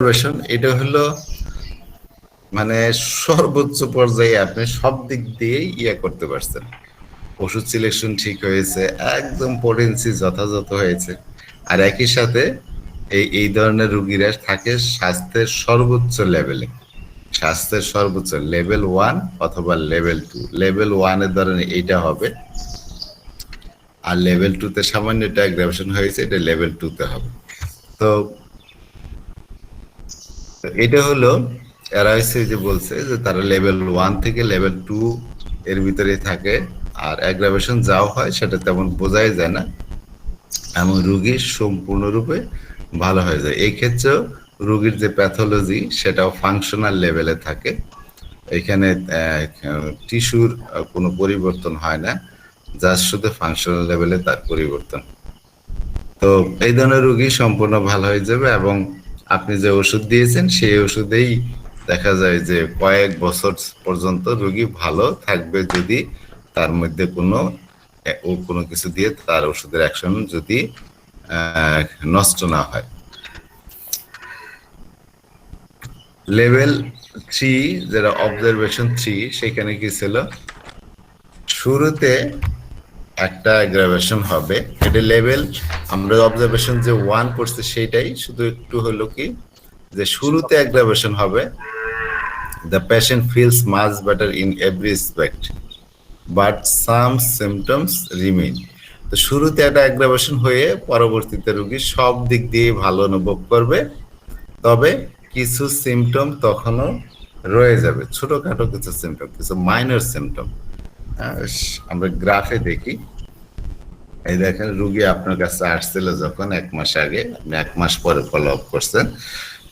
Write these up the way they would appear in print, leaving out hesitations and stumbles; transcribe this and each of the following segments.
Observation এটা হলো মানে সর্বোচ্চ পর্যায়ে আপনি সব দিক দিয়েই করতে পারছেন। ওষুধ সিলেকশন ঠিক হয়েছে, একদম পোটেন্সি যথাযথ হয়েছে। আর একই সাথে এই ধরনের রুগীরা থাকে স্বাস্থ্যের সর্বোচ্চ লেভেলে। স্বাস্থ্যের সর্বোচ্চ লেভেল 1 অথবা লেভেল 2। লেভেল 1 এর ধরেন এইটা হবে, আর লেভেল 2 তে সামান্য একটা অ্যাগ্রাভেশন হয়েছে, এটা লেভেল 2 তে হবে। তো এটা হলো এরা হচ্ছে যে বলছে যে তারা লেভেল 1 থেকে লেভেল 2 এর ভিতরে থাকে, আর অ্যাগ্রাভেশন যাও হয় সেটা তেমন বোঝাই যায় না এবং রুগীর সম্পূর্ণরূপে ভালো হয়ে যায়। এই ক্ষেত্রেও রুগীর যে প্যাথোলজি সেটাও ফাংশনাল লেভেলে থাকে। এখানে টিস্যুর কোনো পরিবর্তন হয় না, যা শুধু ফাংশনাল লেভেলে তার পরিবর্তন। তো এই ধরনের রোগী সম্পূর্ণ ভালো হয়ে যাবে এবং আপনি যে ওষুধ দিয়েছেন সেই ওষুধেই দেখা যায় যে কয়েক বছর পর্যন্ত রোগী ভালো থাকবে, যদি তার মধ্যে কোনো কিছু দিয়ে তার ওষুধের অ্যাকশন যদি নষ্ট না হয়। লেভেল 3 যেটা অবজারভেশন 3, সেখানে কি ছিল, শুরুতে একটা অ্যাগ্রাভেশন হবে। এটা লেভেল, আমরা অবজারভেশন যে 1 পড়ছে সেটাই, শুধু একটু হলো কি যে শুরুতে অ্যাগ্রাভেশন হবে। The patient feels much better in every respect but some symptoms remain. তো শুরুতে একটা অ্যাগ্রাভেশন হয়ে পরবর্তীতে রোগী সব দিক দিয়ে ভালো অনুভব করবে, তবে কিছু সিমটম তখনও রয়ে যাবে, ছোটখাটো কিছু সিমটম, কিছু মাইনর সিমটম। আমরা গ্রাফে দেখি, এই দেখেন রুগী আপনার কাছে আসছিল যখন 1 মাস আগে, আপনি 1 মাস পরে ফলো আপ করছেন,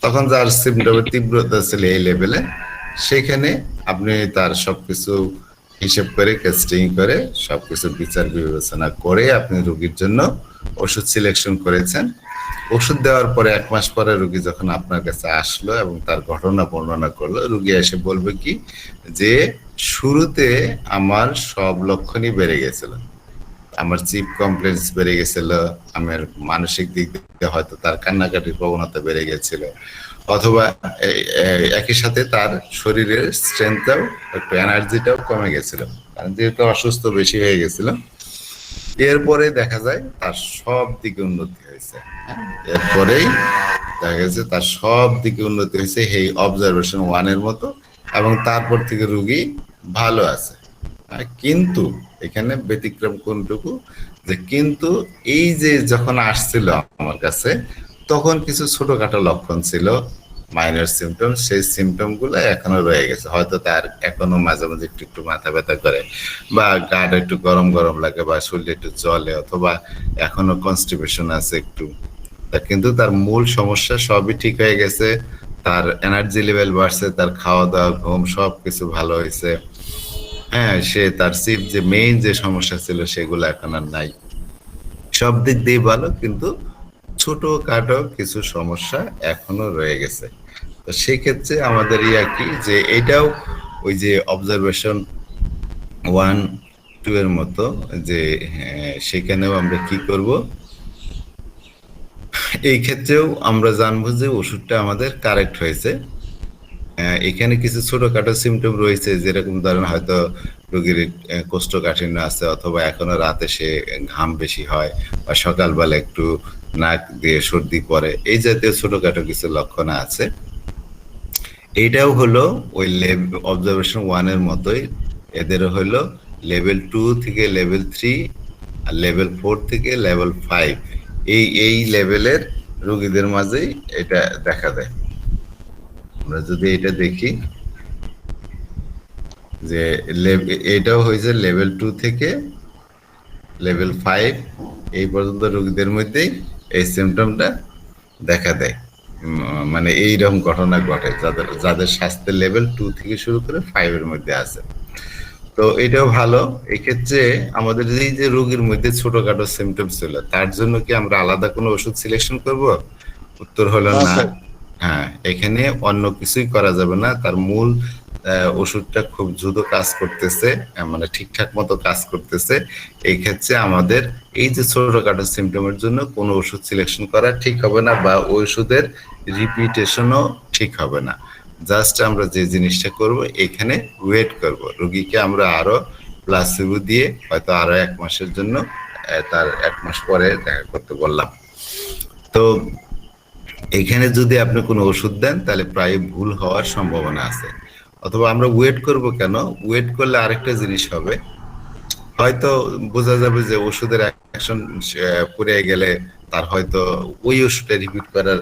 তখন যার সিমটমের তীব্রতা ছিল এই লেভেলে, সেখানে আপনি তার সবকিছু হিসেব করে টেস্টিং করে সবকিছু বিচার বিবেচনা করে আপনি রুগীর জন্য ওষুধ সিলেকশন করেছেন। ওষুধ দেওয়ার পরে 1 মাস পরে রুগী যখন আপনার কাছে আসলো এবং তার ঘটনা বর্ণনা করলো, রুগী এসে বলবে কি যে শুরুতে আমার সব লক্ষণই বেড়ে গেছিল, আমার চিপ কমপ্লেক্স বেড়ে গেছিল, আমার মানসিক দিক থেকে হয়তো তার কান্নাকাটির প্রবণতা বেড়ে গেছিল, অথবা একই সাথে তার শরীরের স্ট্রেংথটাও, একটু এনার্জিটাও কমে গেছিল, কারণ যেহেতু অসুস্থ বেশি হয়ে গেছিল। এরপরে দেখা যায় তার সব দিকে উন্নতি হয়েছে। এরপরেই দেখা গেছে তার সব দিকে উন্নতি হয়েছে এই অবজারভেশন 1 এর মতো, এবং তারপর থেকে রুগী ভালো আছে। কিন্তু এখানে ব্যতিক্রম কোনটুকু, যে কিন্তু এই যে যখন আসছিল আমার কাছে তখন কিছু ছোটখাটো লক্ষণ ছিল, মাইনর সিমটম, সেই সিমটম গুলো এখনো রয়ে গেছে। হয়তো তার এখনো মাঝে মাঝে একটু একটু মাথা ব্যথা করে, বা গাটা একটু গরম গরম লাগে, বা শরীরে একটু জ্বলে, অথবা এখনো কনস্টিপেশন আছে একটু। কিন্তু তার মূল সমস্যা সবই ঠিক হয়ে গেছে, তার এনার্জি লেভেল বাড়ছে, তার খাওয়া দাওয়া ঘুম সবকিছু ভালো হয়েছে। হ্যাঁ, সে তার চিপ যে মেইন যে সমস্যা ছিল সেগুলো এখন আর নাই, সব দিক দিয়ে ভালো, কিন্তু ছোটখাটো কিছু সমস্যা এখনো রয়ে গেছে। তো সেই ক্ষেত্রে আমাদের কি যে এটাও ওই যে অবজারভেশন 1, 2 এর মতো, যে সেখানেও আমরা কি করব, এই ক্ষেত্রেও আমরা জানবো যে ওষুধটা আমাদের কারেক্ট হয়েছে। এখানে কিছু ছোটখাটো সিমটম রয়েছে, যেরকম ধরেন হয়তো রোগীর কোষ্ঠকাঠিন্য আছে, অথবা এখনো রাতে সে ঘাম বেশি হয়, বা সকালবেলা একটু নাক দিয়ে সর্দি পড়ে, এই জাতীয় ছোটখাটো কিছু লক্ষণ আছে। এইটাও হলো ওই অবজারভেশন 1 এর মতোই, এদেরও হলো লেভেল 2 থেকে লেভেল 3 আর লেভেল 4 থেকে লেভেল 5, এই লেভেলের রোগীদের মাঝেই এটা দেখা দেয়। আমরা যদি এটা দেখি যে এটাও হয়েছে লেভেল 2 থেকে লেভেল 5 এই পর্যন্ত রোগীদের মধ্যেই এই সিমটমটা দেখা দেয়। মানে এইরকম ঘটনা ঘটে যাদের যাদের স্বাস্থ্যের লেভেল 2 থেকে শুরু করে 5 এর মধ্যে আছে। তো এটাও ভালো। এক্ষেত্রে আমাদের এই যে রোগীর মধ্যে ছোটখাটো সিমটম ছিল, তার জন্য কি আমরা আলাদা কোনো ওষুধ সিলেকশন করব? উত্তর হলো না। হ্যাঁ, এখানে অন্য কিছুই করা যাবে না। তার মূল ওষুধটা খুব দ্রুত কাজ করতেছে, মানে ঠিকঠাক মতো কাজ করতেছে, এই ক্ষেত্রে আমাদের এই যে ছোটখাটো সিমটমের জন্য কোনো ওষুধ সিলেকশন করা ঠিক হবে না, বা ওই ওষুধের রিপিটেশনও ঠিক হবে না। জাস্ট আমরা যে জিনিসটা করব, এখানে ওয়েট করব, রোগীকে আমরা আরো প্লাসিবো দিয়ে হয়তো আরো 1 মাসের জন্য তার 1 মাস পরে দেখা করতে বললাম। তো এখানে যদি আপনি কোনো ওষুধ দেন তাহলে প্রায় ভুল হওয়ার সম্ভাবনা আছে। অথবা আমরা ওয়েট করব কেন, ওয়েট করলে আরেকটা জিনিস হবে, হয়তো বোঝা যাবে যে ওষুধের অ্যাকশন পুড়ে গেলে তার হয়তো ওই ওষুধটা রিপিট করার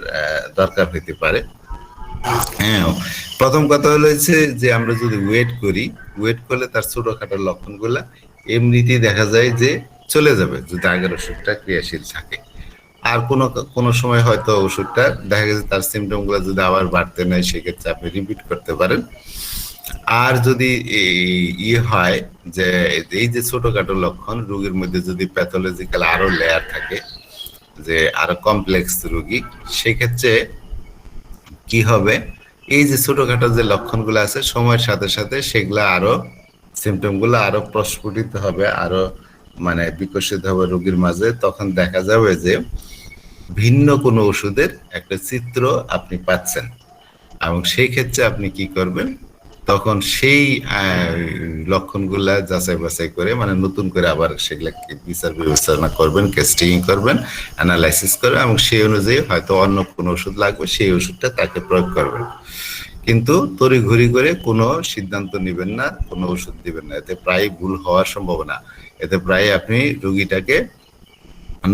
দরকার হইতে পারে। হ্যাঁ, প্রথম কথা হলো যে আমরা যদি ওয়েট করি, ওয়েট করলে তার ছোটখাটো লক্ষণগুলা এমনিতেই দেখা যায় যে চলে যাবে যদি আগের ওষুধটা ক্রিয়াশীল থাকে। আর কোনো সময় হয়তো ওষুধটা দেখা গেছে তার সিমটম গুলো যদি আবার বাড়তে নেয়, সেক্ষেত্রে আপনি রিপিট করতে পারেন। আর যদি ইয়ে হয় যে এই যে ছোটখাটো লক্ষণ রোগীর মধ্যে যদি প্যাথোলজিক্যাল আরো লেয়ার থাকে, যে আরো কমপ্লেক্স রোগী, সেক্ষেত্রে কি হবে, এই যে ছোটখাটো যে লক্ষণগুলো আছে সময়ের সাথে সাথে সেগুলা আরো সিমটম গুলো আরো প্রস্ফুটিত হবে, আরো মানে বিকশিত হবে রোগীর মাঝে। তখন দেখা যাবে যে ভিন্ন কোনো ওষুধের একটা চিত্র আপনি পাচ্ছেন, এবং সেই ক্ষেত্রে আপনি কি করবেন, তখন সেই লক্ষণগুলা যাচাই বাছাই করে মানে নতুন করে আবার সেগুলা বিচার বিবেচনা করবেন, টেস্টিং করবেন, অ্যানালাইসিস করবেন, এবং সেই অনুযায়ী হয়তো অন্য কোনো ওষুধ লাগবে, সেই ওষুধটা তাকে প্রয়োগ করবেন। কিন্তু তড়িঘড়ি করে কোনো সিদ্ধান্ত নেবেন না, কোনো ওষুধ দিবেন না, এতে প্রায় ভুল হওয়ার সম্ভাবনা, এতে প্রায় আপনি রোগীটাকে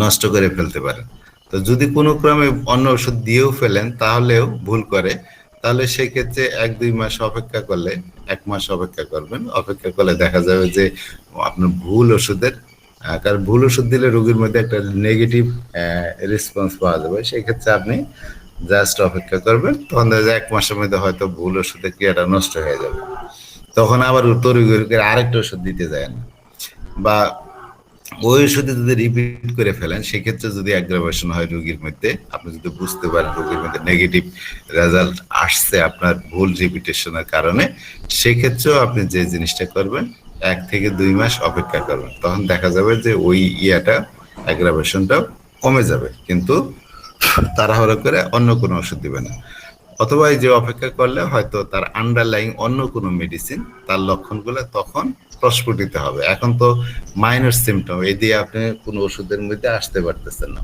নষ্ট করে ফেলতে পারেন। তো যদি কোনো ক্রমে অন্য ওষুধ দিয়েও ফেলেন তাহলেও ভুল করে, তাহলে সেক্ষেত্রে 1-2 মাস অপেক্ষা করলে, 1 মাস অপেক্ষা করবেন, অপেক্ষা করলে দেখা যাবে যে আপনার ভুল ওষুধের, কারণ ভুল ওষুধ দিলে রোগীর মধ্যে একটা নেগেটিভ রেসপন্স পাওয়া যাবে, সেই ক্ষেত্রে আপনি জাস্ট অপেক্ষা করবেন, তখন দেখা যায় 1 মাসের মধ্যে হয়তো ভুল ওষুধের ক্রিয়াটা নষ্ট হয়ে যাবে, তখন আবার তড়িঘড়ি করে আরেকটা ওষুধ দিতে যায় না, বা ওই ওষুধে যদি রিপিট করে ফেলেন, সেক্ষেত্রে যদি অ্যাগ্রাভেশন হয় রোগীর মধ্যে, আপনি যদি বুঝতে পারেন রোগীর মধ্যে নেগেটিভ রেজাল্ট আসছে আপনার ভুল রিপিটেশনের কারণে, সেক্ষেত্রেও আপনি যে জিনিসটা করবেন 1 থেকে 2 মাস অপেক্ষা করবেন, তখন দেখা যাবে যে ওই অ্যাগ্রাভেশনটাও কমে যাবে, কিন্তু তাড়াহুড়ো করে অন্য কোনো ওষুধ দিবে না। অথবা এই যে অপেক্ষা করলে হয়তো তার আন্ডারলাইং অন্য কোনো মেডিসিন তার লক্ষণগুলো তখন প্রস্ফুটিত হবে। এখন তো মাইনর সিমটম, এই দিয়ে আপনি কোনো ওষুধের মধ্যে আসতে পারতেছেন না।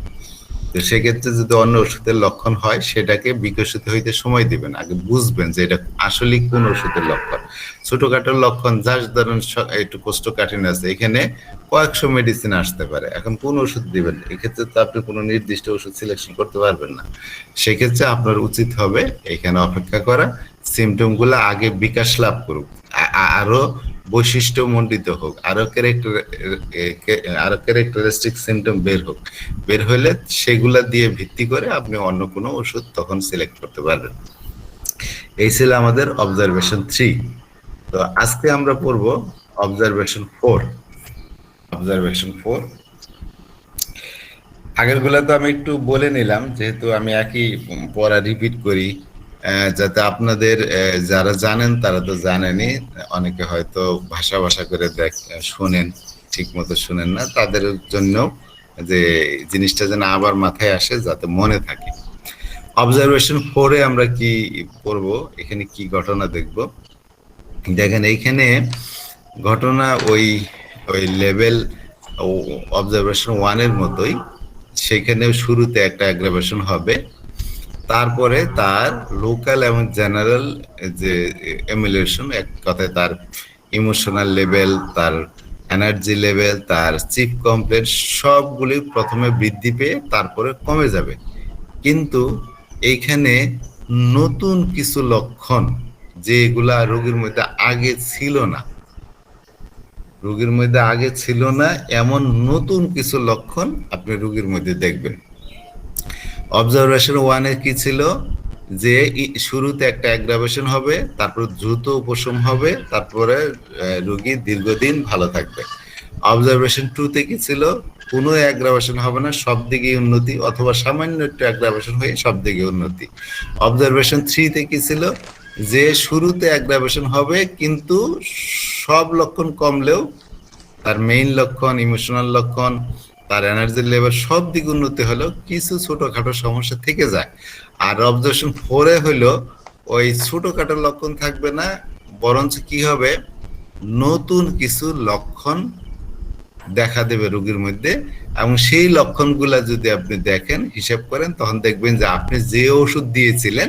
তো সেক্ষেত্রে যদি অন্য ওষুধের লক্ষণ হয়, সেটাকে বিকশিত হইতে সময় দিবেন, আগে বুঝবেন যে এটা আসলে কোন ওষুধের লক্ষণ। ছোটখাটো লক্ষণ জাস্ট ধরুন একটু কোষ্ঠকাঠিন্য আছে, এখানে কয়েকশো মেডিসিন আসতে পারে, এখন কোন ওষুধ দিবেন, এক্ষেত্রে তো আপনি কোনো নির্দিষ্ট ওষুধ সিলেকশন করতে পারবেন না। সেক্ষেত্রে আপনার উচিত হবে এখানে অপেক্ষা করা, সিমটম গুলা আগে বিকাশ লাভ করুক, আরো বৈশিষ্ট্য মণ্ডিত হোক, আরো ক্যারেক্টারিস্টিক সিমটম বের হোক, বের হলে সেগুলা দিয়ে ভিত্তি করে আপনি অন্য কোনো ওষুধ তখন সিলেক্ট করতে পারবেন। এই ছিল আমাদের অবজারভেশন 3। তো আজকে আমরা পড়বো অবজারভেশন 4। অবজারভেশন 4 আগের গুলা তো আমি একটু বলে নিলাম, যেহেতু আমি একই পড়া রিপিট করি, যাতে আপনাদের যারা জানেন তারা তো জানেনই, অনেকে হয়তো ভাষা ভাষা করে শোনেন, ঠিক মতো শোনেন না, তাদের জন্য যে জিনিসটা যেন আবার মাথায় আসে, যাতে মনে থাকে। অবজারভেশন 4-এ আমরা কি পড়বো, এখানে কি ঘটনা দেখব, দেখেন এইখানে ঘটনা ওই লেভেল অবজারভেশন 1-এর মতোই, সেখানে শুরুতে একটা অ্যাগ্রাভেশন হবে, তারপরে তার লোকাল এবং জেনারেল যে এমুলেশন, এক কথায় তার ইমোশনাল লেভেল, তার এনার্জি লেভেল, তার চিপ কমপ্লেক্স সবগুলি প্রথমে বৃদ্ধি পেয়ে তারপরে কমে যাবে। কিন্তু এইখানে নতুন কিছু লক্ষণ যেগুলা রোগীর মধ্যে আগে ছিল না, রোগীর মধ্যে আগে ছিল না এমন নতুন কিছু লক্ষণ আপনি রোগীর মধ্যে দেখবেন। অবজারভেশন 1-এ কি ছিল, যে শুরুতে একটা অ্যাগ্রাভেশন হবে, তারপর দ্রুত উপশম হবে, তারপরে রোগী দীর্ঘদিন ভালো থাকবে। অবজারভেশন 2-তে কি ছিল, কোনো অ্যাগ্রাভেশন হবে না, সব দিকে উন্নতি, অথবা সামান্য একটু অ্যাগ্রাভেশন হয়ে সব দিকে উন্নতি। অবজারভেশন 3-তে কি ছিল, যে শুরুতে অ্যাগ্রাভেশন হবে, কিন্তু সব লক্ষণ কমলেও তার মেইন লক্ষণ, ইমোশনাল লক্ষণ, তার এনার্জি লেভেল সব দিক উন্নতি হলো, কিছু ছোটখাটো সমস্যা থেকে যায়। আর অবজারভেশন 4 হলো ওই ছোটখাটো লক্ষণ থাকবে না, বরঞ্চ কি হবে, নতুন কিছু লক্ষণ দেখা দেবে রোগীর মধ্যে। এবং সেই লক্ষণগুলা যদি আপনি দেখেন, হিসাব করেন, তখন দেখবেন যে আপনি যে ওষুধ দিয়েছিলেন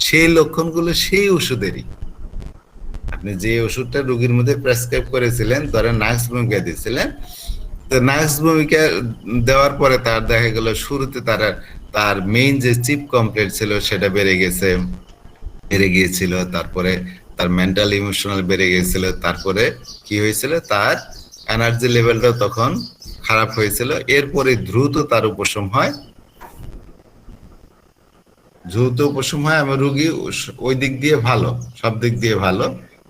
সেই লক্ষণগুলো সেই ওষুধেরই। আপনি যে ওষুধটা রোগীর মধ্যে প্রেসক্রাইব করেছিলেন, ধরেন নাক্স ভূমিকা দিয়েছিলেন, তো নাক্স ভূমিকা দেওয়ার পরে তার দেখা গেল শুরুতে তার মেইন যে চিপ কমপ্লেট ছিল সেটা বেড়ে গিয়েছিল, তারপরে তার মেন্টাল ইমোশনাল বেড়ে গিয়েছিল, তারপরে কি হয়েছিল, তার এনার্জি লেভেলটা তখন খারাপ হয়েছিল। এরপরে দ্রুত তার উপশম হয়, আমার রোগী ওই দিক দিয়ে ভালো, সব দিক দিয়ে ভালো।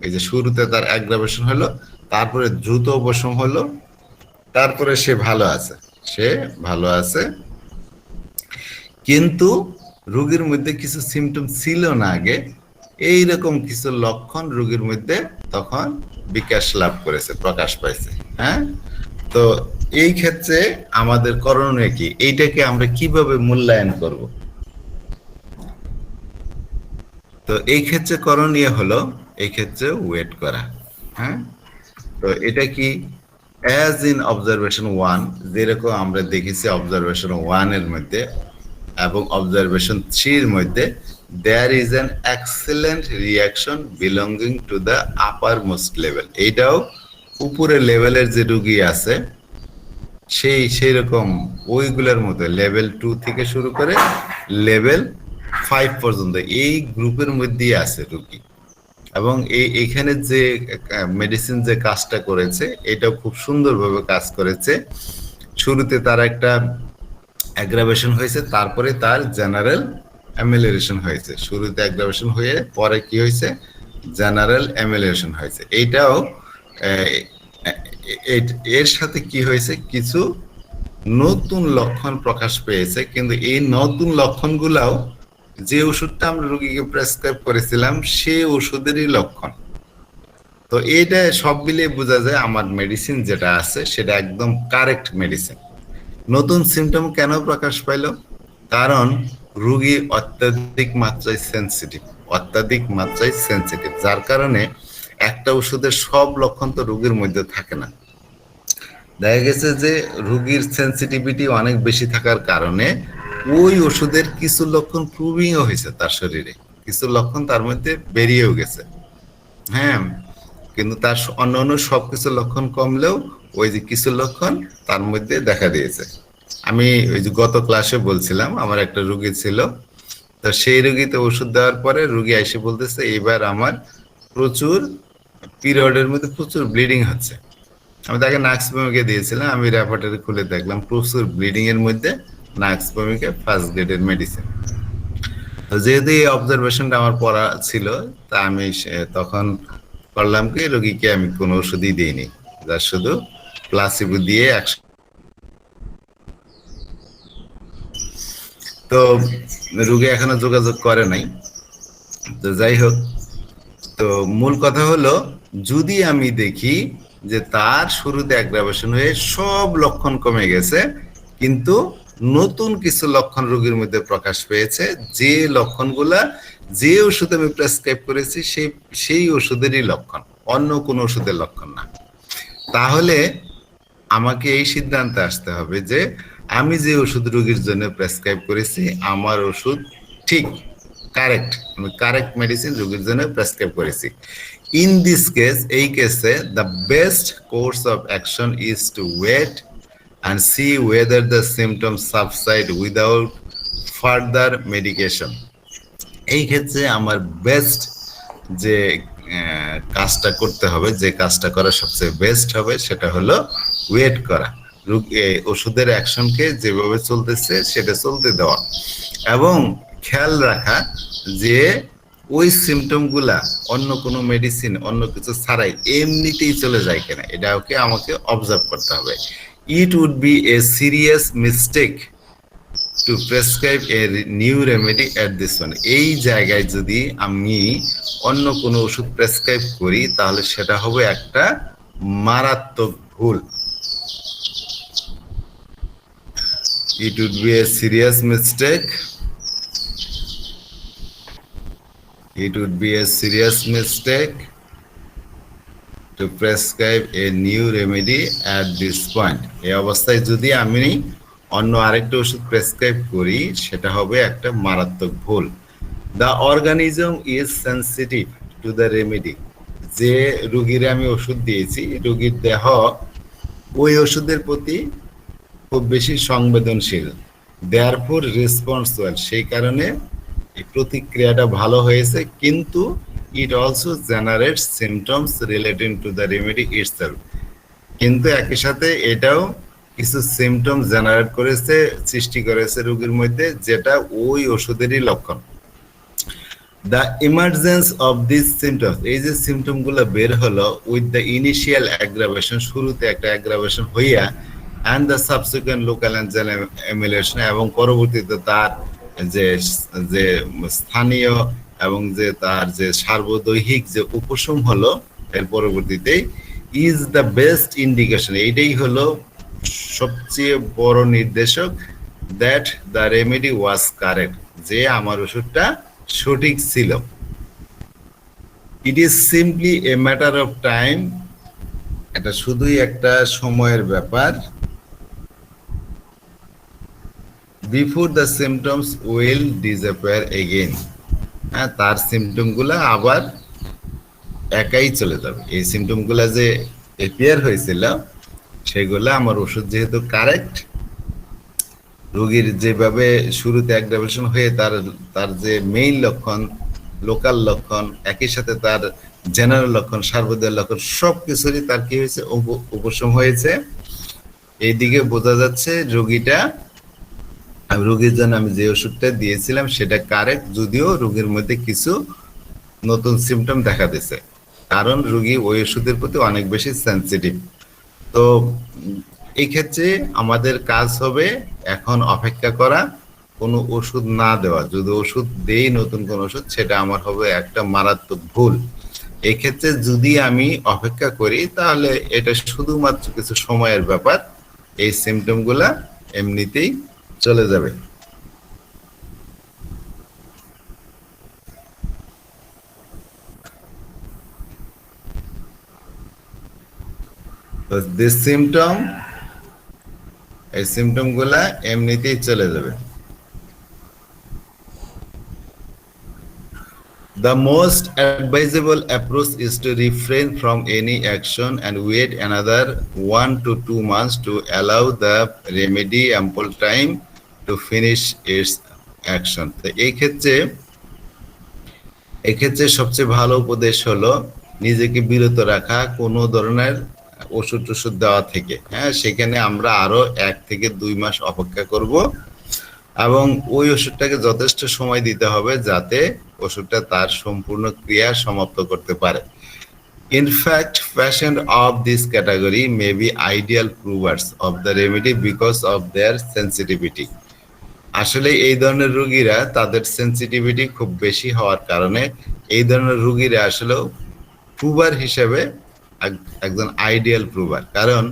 এই যে শুরুতে তার অ্যাগ্রাভেশন হলো, তারপরে দ্রুত উপশম হলো, তারপরে সে ভালো আছে। কিন্তু রোগীর মধ্যে কিছু সিমটম ছিল না আগে, এইরকম কিছু লক্ষণ রোগীর মধ্যে তখন বিকাশ লাভ করেছে, প্রকাশ পাইছে। হ্যাঁ, তো এই ক্ষেত্রে আমাদের করণীয় কি, এইটাকে আমরা কিভাবে মূল্যায়ন করব? তো এই ক্ষেত্রে করণীয় হলো এই ক্ষেত্রে ওয়েট করা। হ্যাঁ, তো এটা কি, অ্যাজ ইন অবজারভেশন 1, যেরকম আমরা দেখেছি অবজারভেশন 1 এর মধ্যে এবং অবজারভেশন 3 এর মধ্যে, there is an excellent reaction belonging to the uppermost level. এইটাও উপরের লেভেলের যে রুগী আছে সেই রকম ওইগুলোর মধ্যে লেভেল 2 থেকে শুরু করে লেভেল 5 পর্যন্ত এই গ্রুপের মধ্যেই আছে রুগী। এবং এইখানে যে মেডিসিন যে কাজটা করেছে, এটা খুব সুন্দরভাবে কাজ করেছে। শুরুতে তার একটা অ্যাগ্রাভেশন হয়েছে, তারপরে তার জেনারেল অ্যামেলিয়েশন হয়েছে। শুরুতে অ্যাগ্রাভেশন হয়ে পরে কি হয়েছে, জেনারেল অ্যামেলিয়েশন হয়েছে। এইটাও এর সাথে কি হয়েছে, কিছু নতুন লক্ষণ প্রকাশ পেয়েছে। কিন্তু এই নতুন লক্ষণগুলাও যে ওষুধটা আমরা রোগীকে প্রেসক্রাইব করেছিলাম সেই ওষুধেরই লক্ষণ। তো এইটা সব মিলিয়ে বোঝা যায় আমার মেডিসিন যেটা আছে সেটা একদম কারেক্ট মেডিসিন। নতুন সিমটম কেন প্রকাশ পাইল, কারণ রোগী অত্যাধিক মাত্রায় সেন্সিটিভ, যার কারণে একটা ওষুধের সব লক্ষণ তো রোগীর মধ্যে থাকে না। দেখা গেছে যে রোগীর সেন্সিটিভিটি অনেক বেশি থাকার কারণে ওই ওষুধের কিছু লক্ষণ প্রুভিংও হয়েছে, তার শরীরে কিছু লক্ষণ তার মধ্যে বেরিয়েও গেছে। হ্যাঁ, কিন্তু তার অন্যান্য সবকিছু লক্ষণ কমলেও ওই যে কিছু লক্ষণ তার মধ্যে দেখা দিয়েছে। আমি ওই যে গত ক্লাসে বলছিলাম আমার একটা রোগী ছিল, তো সেই রোগীতে ওষুধ দেওয়ার পরে রোগী এসে বলতেছে এবার আমার প্রচুর পিরিয়ডের মধ্যে প্রচুর ব্লিডিং হচ্ছে। আমি তাকে নাক্সভূমিকা দিয়েছিলাম, আমি রেপার্টরি খুলে দেখলাম প্রচুর ব্লিডিং এর মধ্যে নাক্সভূমিকা ফার্স্ট গ্রেডের মেডিসিন। তো যেহেতু এই অবজারভেশনটা আমার পড়া ছিল, তা আমি তখন করলাম কি, রোগীকে আমি কোনো ওষুধই দিইনি, যা শুধু প্লাসিবো দিয়ে তো রোগী এখনো যোগাযোগ করে নাই। তো যাই হোক, তো মূল কথা হলো, যদি আমি দেখি যে তার শুরুতে অ্যাগ্রাভেশন হয়ে সব লক্ষণ কমে গেছে, কিন্তু নতুন কিছু লক্ষণ রোগীর মধ্যে প্রকাশ পেয়েছে, যে লক্ষণগুলা যে ওষুধ আমি প্রেসক্রাইব করেছি সেই ওষুধেরই লক্ষণ, অন্য কোনো ওষুধের লক্ষণ না, তাহলে আমাকে এই সিদ্ধান্তে আসতে হবে যে আমি যে ওষুধ রোগীর জন্য প্রেসক্রাইব করেছি আমার ওষুধ ঠিক, কারেক্ট, আমি কারেক্ট মেডিসিন রোগীর জন্য প্রেসক্রাইব করেছি। ইন দিস কেস, এই কেসে the best course of action is to wait and see whether the symptoms subside without further medication. এই ক্ষেত্রে আমার বেস্ট যে কাজটা করতে হবে, যে কাজটা করা সবচেয়ে বেস্ট হবে, সেটা হলো ওয়েট করা, ওষুধের অ্যাকশনকে যেভাবে চলতেছে সেটা চলতে দেওয়া, এবং খেয়াল রাখা যে ওই সিমটমগুলা অন্য কোনো মেডিসিন অন্য কিছু ছাড়াই এমনিতেই চলে যায় কিনা, এটা আমাকে অবজার্ভ করতে হবে। It would be a serious mistake to prescribe a new remedy at this one. এই জায়গায় যদি আমি অন্য কোনো ওষুধ প্রেসক্রাইব করি তাহলে সেটা হবে একটা মারাত্মক ভুল। It would be a serious mistake. It would be a serious mistake to prescribe a new remedy at this point. এই অবস্থায় যদি আমি অন্য আরেকটা ওষুধ প্রেসক্রাইব করি সেটা হবে একটা মারাত্মক ভুল। The organism is sensitive to the remedy. যে রোগীরে আমি ওষুধ দিয়েছি, রোগীর দেহ ওই ওষুধের প্রতি খুব বেশি সংবেদনশীল। দেয়ারফোর রেসপন্স ওয়েল, সেই কারণে এই প্রতিক্রিয়াটা ভালো হয়েছে, কিন্তু it also generates symptoms relating to the remedy itself. কিন্তু একই সাথে এটাও কিছু সিমটম জেনারেট করেছে, সৃষ্টি করেছে রোগীর মধ্যে, যেটা ওই ওষুধেরই লক্ষণ। The emergence of this symptoms, এই যে সিমটমগুলো বের হলো উইথ দ্য ইনিশিয়াল অ্যাগ্রাভেশন, শুরুতে একটা অ্যাগ্রাভেশন হইয়া, and the subsequent local Angel emulation, এবং পরবর্তীতে তার যে যে স্থানীয় এবং যে তার যে সার্বদৈহিক যে উপশম হলো এর পরবর্তীতে, ইজ দ্য বেস্ট ইন্ডিকেশন, এইটাই হলো সবচেয়ে বড় নির্দেশক, that the remedy was correct, যে আমার ওষুধটা সঠিক ছিল। It is simply a matter of time, এটা শুধুই একটা সময়ের ব্যাপার, before the symptoms will disappear again, হ্যাঁ, তার সিমটমগুলো আবার একাই চলে যাবে। এই সিমটমগুলো যে এপিয়ার হয়েছিল সেগুলো আমার ওষুধ যেহেতু কারেক্ট, রোগীর যেভাবে শুরুতে অ্যাগ্রাভেশন হয়ে তার তার যে মেইন লক্ষণ, লোকাল লক্ষণ, একই সাথে তার জেনারেল লক্ষণ, সার্বজনীন লক্ষণ, সব কিছুরই তার কি হয়েছে, উপশম হয়েছে। এইদিকে বোঝা যাচ্ছে রোগীর জন্য আমি যে ওষুধটা দিয়েছিলাম সেটা কারেক্ট, যদিও রোগীর মধ্যে কিছু নতুন সিমটম দেখা দিচ্ছে, কারণ রোগী ওই ওষুধের প্রতি অনেক বেশি সেন্সিটিভ। তো এই ক্ষেত্রে আমাদের কাজ হবে এখন অপেক্ষা করা, কোনো ওষুধ না দেওয়া। যদি ওষুধ দেই নতুন কোন ওষুধ, সেটা আমার হবে একটা মারাত্মক ভুল। এই ক্ষেত্রে যদি আমি অপেক্ষা করি তাহলে এটা শুধুমাত্র কিছু সময়ের ব্যাপার, এই সিমটম গুলা এমনিতেই চলে যাবে। দিস সিমটম, এই সিমটম গুলা এমনিতেই চলে যাবে। The most advisable approach is to refrain from any action and wait another 1 to 2 months to allow the remedy ample time to finish its action. তো এই ক্ষেত্রে সবচেয়ে ভালো উপদেশ হলো নিজেকে বিরত রাখা কোনো ধরনের ওষুধ দেওয়া থেকে। হ্যাঁ, সেখানে আমরা আরো 1 থেকে 2 মাস অপেক্ষা করব, এবং ওই ওষুধটাকে যথেষ্ট সময় দিতে হবে যাতে ওষুধটা তার সম্পূর্ণ ক্রিয়া সমাপ্ত করতে পারে। In fact, patients of this category may be ideal provers of the remedy because of their sensitivity. আসলে এই ধরনের রোগীরা, তাদের সেন্সিটিভিটি খুব বেশি হওয়ার কারণে এই ধরনের রোগীরা আসলে প্রুভার হিসেবে একজন আইডিয়াল প্রুভার, কারণ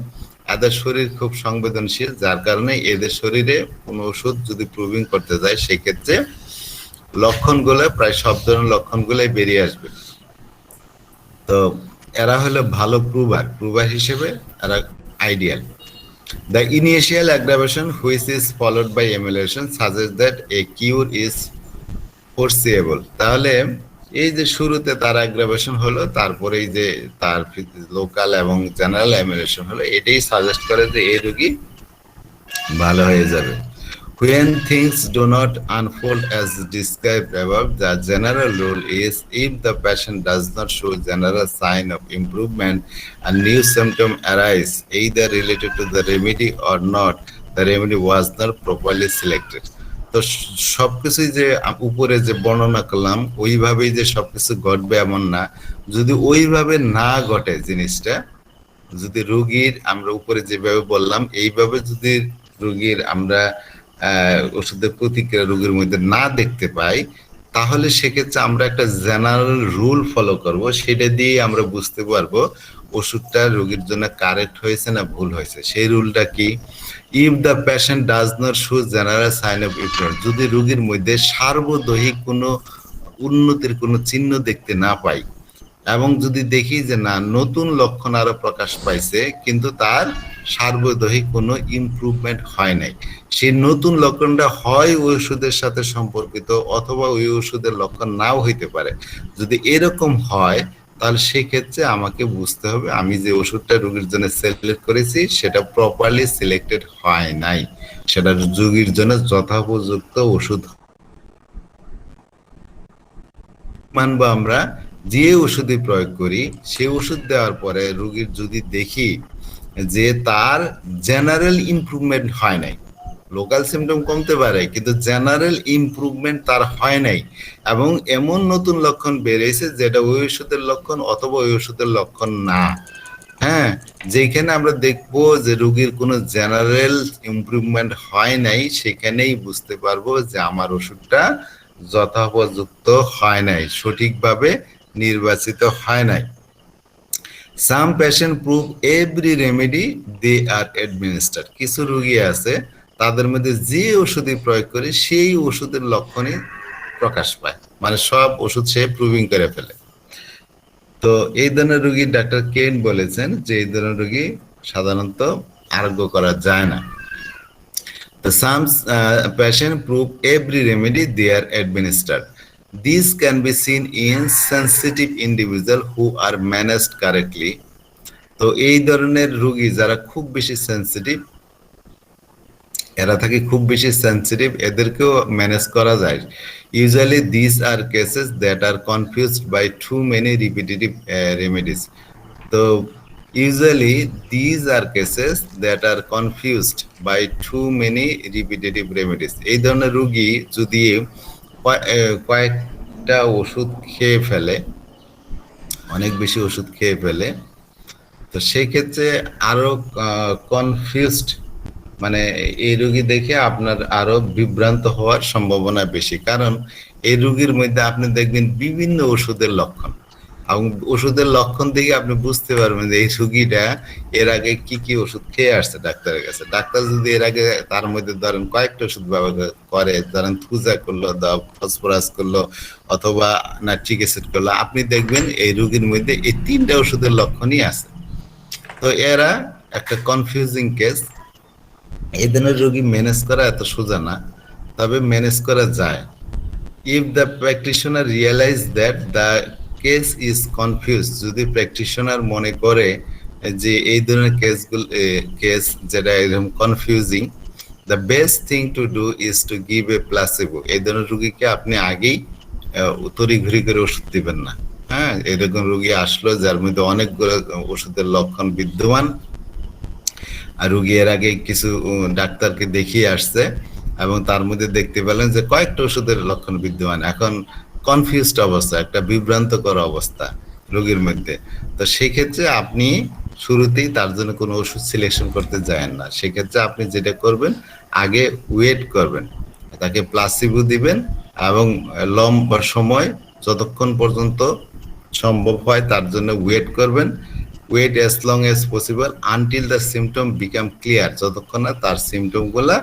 এদের শরীর খুব সংবেদনশীল, যার কারণে এদের শরীরে কোনো ওষুধ যদি প্রুভিং করতে যায় সেক্ষেত্রে লক্ষণগুলো প্রায় সব ধরনের লক্ষণগুলোই বেরিয়ে আসবে। তো এরা হলো ভালো প্রুভার হিসেবে এরা ideal. The initial aggravation, which is followed by emulation, suggests that a cure is foreseeable. তাহলে এই যে শুরুতে তার অ্যাগ্রাভেশন হলো, তারপরে এই যে তার লোকাল এবং জেনারেল এমুলেশন হলো, এটাই সাজেস্ট করে যে এই রোগী ভালো হয়ে যাবে। When things do not unfold as described above, the general rule is if the patient does not show general sign of improvement and new symptom arise, either related to the remedy or not, the remedy was not properly selected. তো সবকিছুই যে উপরে যে বর্ণনা করলাম ওইভাবেই যে সবকিছু ঘটবে এমন না। যদি ওইভাবে না ঘটে জিনিসটা, যদি রোগীর আমরা উপরে যেভাবে বললাম এইভাবে যদি রোগীর আমরা ওষুধের প্রতিক্রিয়া রোগীর মধ্যে না দেখতে পাই, তাহলে সেক্ষেত্রে আমরা একটা জেনারেল রুল ফলো করব, সেটা দিয়ে আমরা বুঝতে পারবো ওষুধটা রোগীর জন্য কারেক্ট হয়েছে না ভুল হয়েছে। সেই রুলটা কি? If the patient does not show general sign of improvement, যদি রোগীর মধ্যে সার্বদৈহিক কোনো উন্নতির কোনো চিহ্ন দেখতে না পাই, এবং যদি দেখি যে না নতুন লক্ষণ আরো প্রকাশ পাইছে কিন্তু তার সার্বদৈহিক কোনো ইমপ্রুভমেন্ট হয় নাই, সেই নতুন লক্ষণটা হয় ওই ওষুধের সাথে সম্পর্কিত অথবা ওই ওষুধের লক্ষণ নাও হইতে পারে। যদি এরকম হয় তাহলে সেক্ষেত্রে আমাকে বুঝতে হবে আমি যে ওষুধটা রোগীর জন্য সিলেক্ট করেছি সেটা প্রপারলি সিলেক্টেড হয় নাই, সেটা রোগীর জন্য যথোপযুক্ত ওষুধ মানবো আমরা। যে ওষুধই প্রয়োগ করি সেই ওষুধ দেওয়ার পরে রোগীর যদি দেখি যে তার জেনারেল ইমপ্রুভমেন্ট হয় নাই, লোকাল সিমটম কমতে পারে কিন্তু জেনারেল ইমপ্রুভমেন্ট তার হয় নাই, এবং এমন নতুন লক্ষণ বেরিয়েছে যেটা ওই ওষুধের লক্ষণ অথবা ওই ওষুধের লক্ষণ না, হ্যাঁ, যেখানে আমরা দেখবো যে রোগীর কোনো জেনারেল ইমপ্রুভমেন্ট হয় নাই, সেখানেই বুঝতে পারবো যে আমার ওষুধটা যথোপযুক্ত হয় নাই, সঠিকভাবে নির্বাচিত হয় নাই। সাম পেশেন্ট প্রুভ এভরি রেমেডি দে আর অ্যাডমিনিস্টার, কিছু রোগী আছে তাদের মধ্যে যে ওষুধই প্রয়োগ করে সেই ওষুধের লক্ষণই প্রকাশ পায়, মানে সব ওষুধ সে প্রুভিং করে ফেলে। তো এই ধরনের রোগী ডাক্তার কেন বলেছেন যে এই ধরনের রোগী সাধারণত আরোগ্য করা যায় না। The some patient prove every remedy they are administered. These can be seen in sensitive individual who are managed correctly. তো এই ধরনের রোগী যারা খুব বেশি সেন্সিটিভ, এরা থাকে খুব বেশি সেন্সিটিভ, এদেরকেও ম্যানেজ করা যায়। Usually this are cases that are confused by too many repetitive remedies. তো usually these are cases that are confused by too many repetitive remedies. এই ধরনের রোগী যদি কয়েকটা ওষুধ খেয়ে ফেলে, অনেক বেশি ওষুধ খেয়ে ফেলে, তো সেই ক্ষেত্রে আরো কনফিউজড, মানে এই রোগী দেখে আপনার আরো বিভ্রান্ত হওয়ার সম্ভাবনা বেশি, কারণ এই রোগীর মধ্যে আপনি দেখবেন বিভিন্ন ওষুধের লক্ষণ, এবং ওষুধের লক্ষণ দেখে আপনি বুঝতে পারবেন যে এই রোগীটা এর আগে কি কি ওষুধ খেয়ে আসছে ডাক্তারের কাছে। ডাক্তার যদি এর আগে তার মধ্যে ধরেন কয়েকটা ওষুধ ব্যবহার করে, ধরেন থুজা করলো, ফসফরাস করলো অথবা নাইট্রিক অ্যাসিড করলো, আপনি দেখবেন এই রোগীর মধ্যে এই তিনটা ওষুধের লক্ষণই আছে। তো এরা একটা কনফিউজিং কেস। এই ধরনের রোগী ম্যানেজ করা এত সোজা না, তবে ম্যানেজ করা যায়। If the practitioner realize that the case is confuse, যদি প্র্যাকটিশনার মনে করে যে এই ধরনের কেস যেটা এরকম confusing, the best thing to do is to give a placebo. এই ধরনের রোগীকে আপনি আগেই তড়িঘড়ি করে ওষুধ দিবেন না। হ্যাঁ, এরকম রোগী আসলো যার মধ্যে অনেকগুলো ওষুধের লক্ষণ বিদ্যমান, আর রোগী এর আগে কিছু ডাক্তারকে দেখিয়ে আসছে এবং তার মধ্যে দেখতে পেলেন যে কয়েকটা ওষুধের লক্ষণ বিদ্যমান, এখন কনফিউজড অবস্থা, একটা বিভ্রান্তকর অবস্থা রোগীর মধ্যে। তো সেই ক্ষেত্রে আপনি শুরুতেই তার জন্য কোনো ওষুধ সিলেকশন করতে যাবেন না। সেক্ষেত্রে আপনি যেটা করবেন, আগে ওয়েট করবেন, তাকে প্লাসিবো দিবেন এবং লম্বা সময় যতক্ষণ পর্যন্ত সম্ভব হয় তার জন্য ওয়েট করবেন। Wait as long as possible until the symptom become clear, যতক্ষণ না তার সিমটম গুলা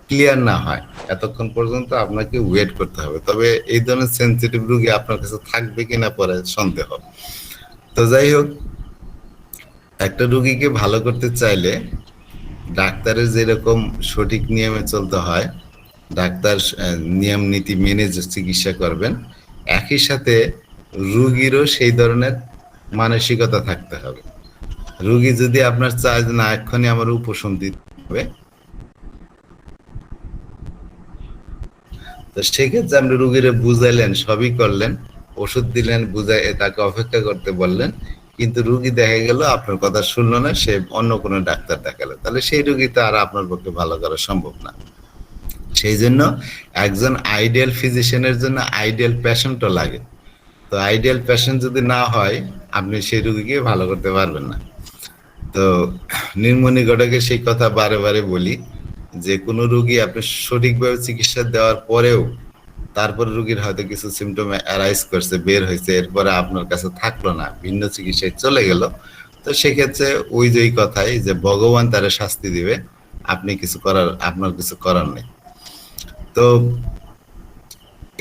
ক্লিয়ার না হয় এতক্ষণ পর্যন্ত আপনাকে ওয়েট করতে হবে। তবে এই ধরনের সেন্সিটিভ রোগী আপনার কাছে থাকবে কিনা পরে সন্দেহ। তো যাই হোক, একটা রোগীকে ভালো করতে চাইলে ডাক্তারের যেরকম সঠিক নিয়মে চলতে হয়, ডাক্তার নিয়ম নীতি মেনে চিকিৎসা করবেন, একই সাথে রোগীরও সেই ধরনের মানসিকতা থাকতে হবে। রোগী যদি আপনার চায় যে না এক্ষুনি আমার উপশম দিতে হবে, তো সেক্ষেত্রে আপনি রোগীরে বুঝাইলেন, সবই করলেন, ওষুধ দিলেন, বুঝাই তাকে অপেক্ষা করতে বললেন, কিন্তু রোগী দেখা গেল আপনার কথা শুনলো না, সে অন্য কোনো ডাক্তার দেখালো, তাহলে সেই রোগী তো আর আপনার পক্ষে ভালো করা সম্ভব না। সেই জন্য একজন আইডিয়াল ফিজিশিয়ানের জন্য আইডিয়াল পেশেন্টও লাগে। তো আইডিয়াল পেশেন্ট যদি না হয় আপনি সেই রোগীকে ভালো করতে পারবেন না। তো নির্মণি ঘটকের সেই কথা বারে বারে বলি যে কোনো রোগী আপনি সঠিকভাবে চিকিৎসা দেওয়ার পরেও তারপরে রোগীর হয়তো কিছু সিমটম অ্যারাইজ করছে, বের হয়েছে, এরপরে আপনার কাছে থাকলো না, ভিন্ন চিকিৎসায় চলে গেল, তো সেক্ষেত্রে ওই যে কথাই যে ভগবান তারা শাস্তি দিবে, আপনার কিছু করার নেই। তো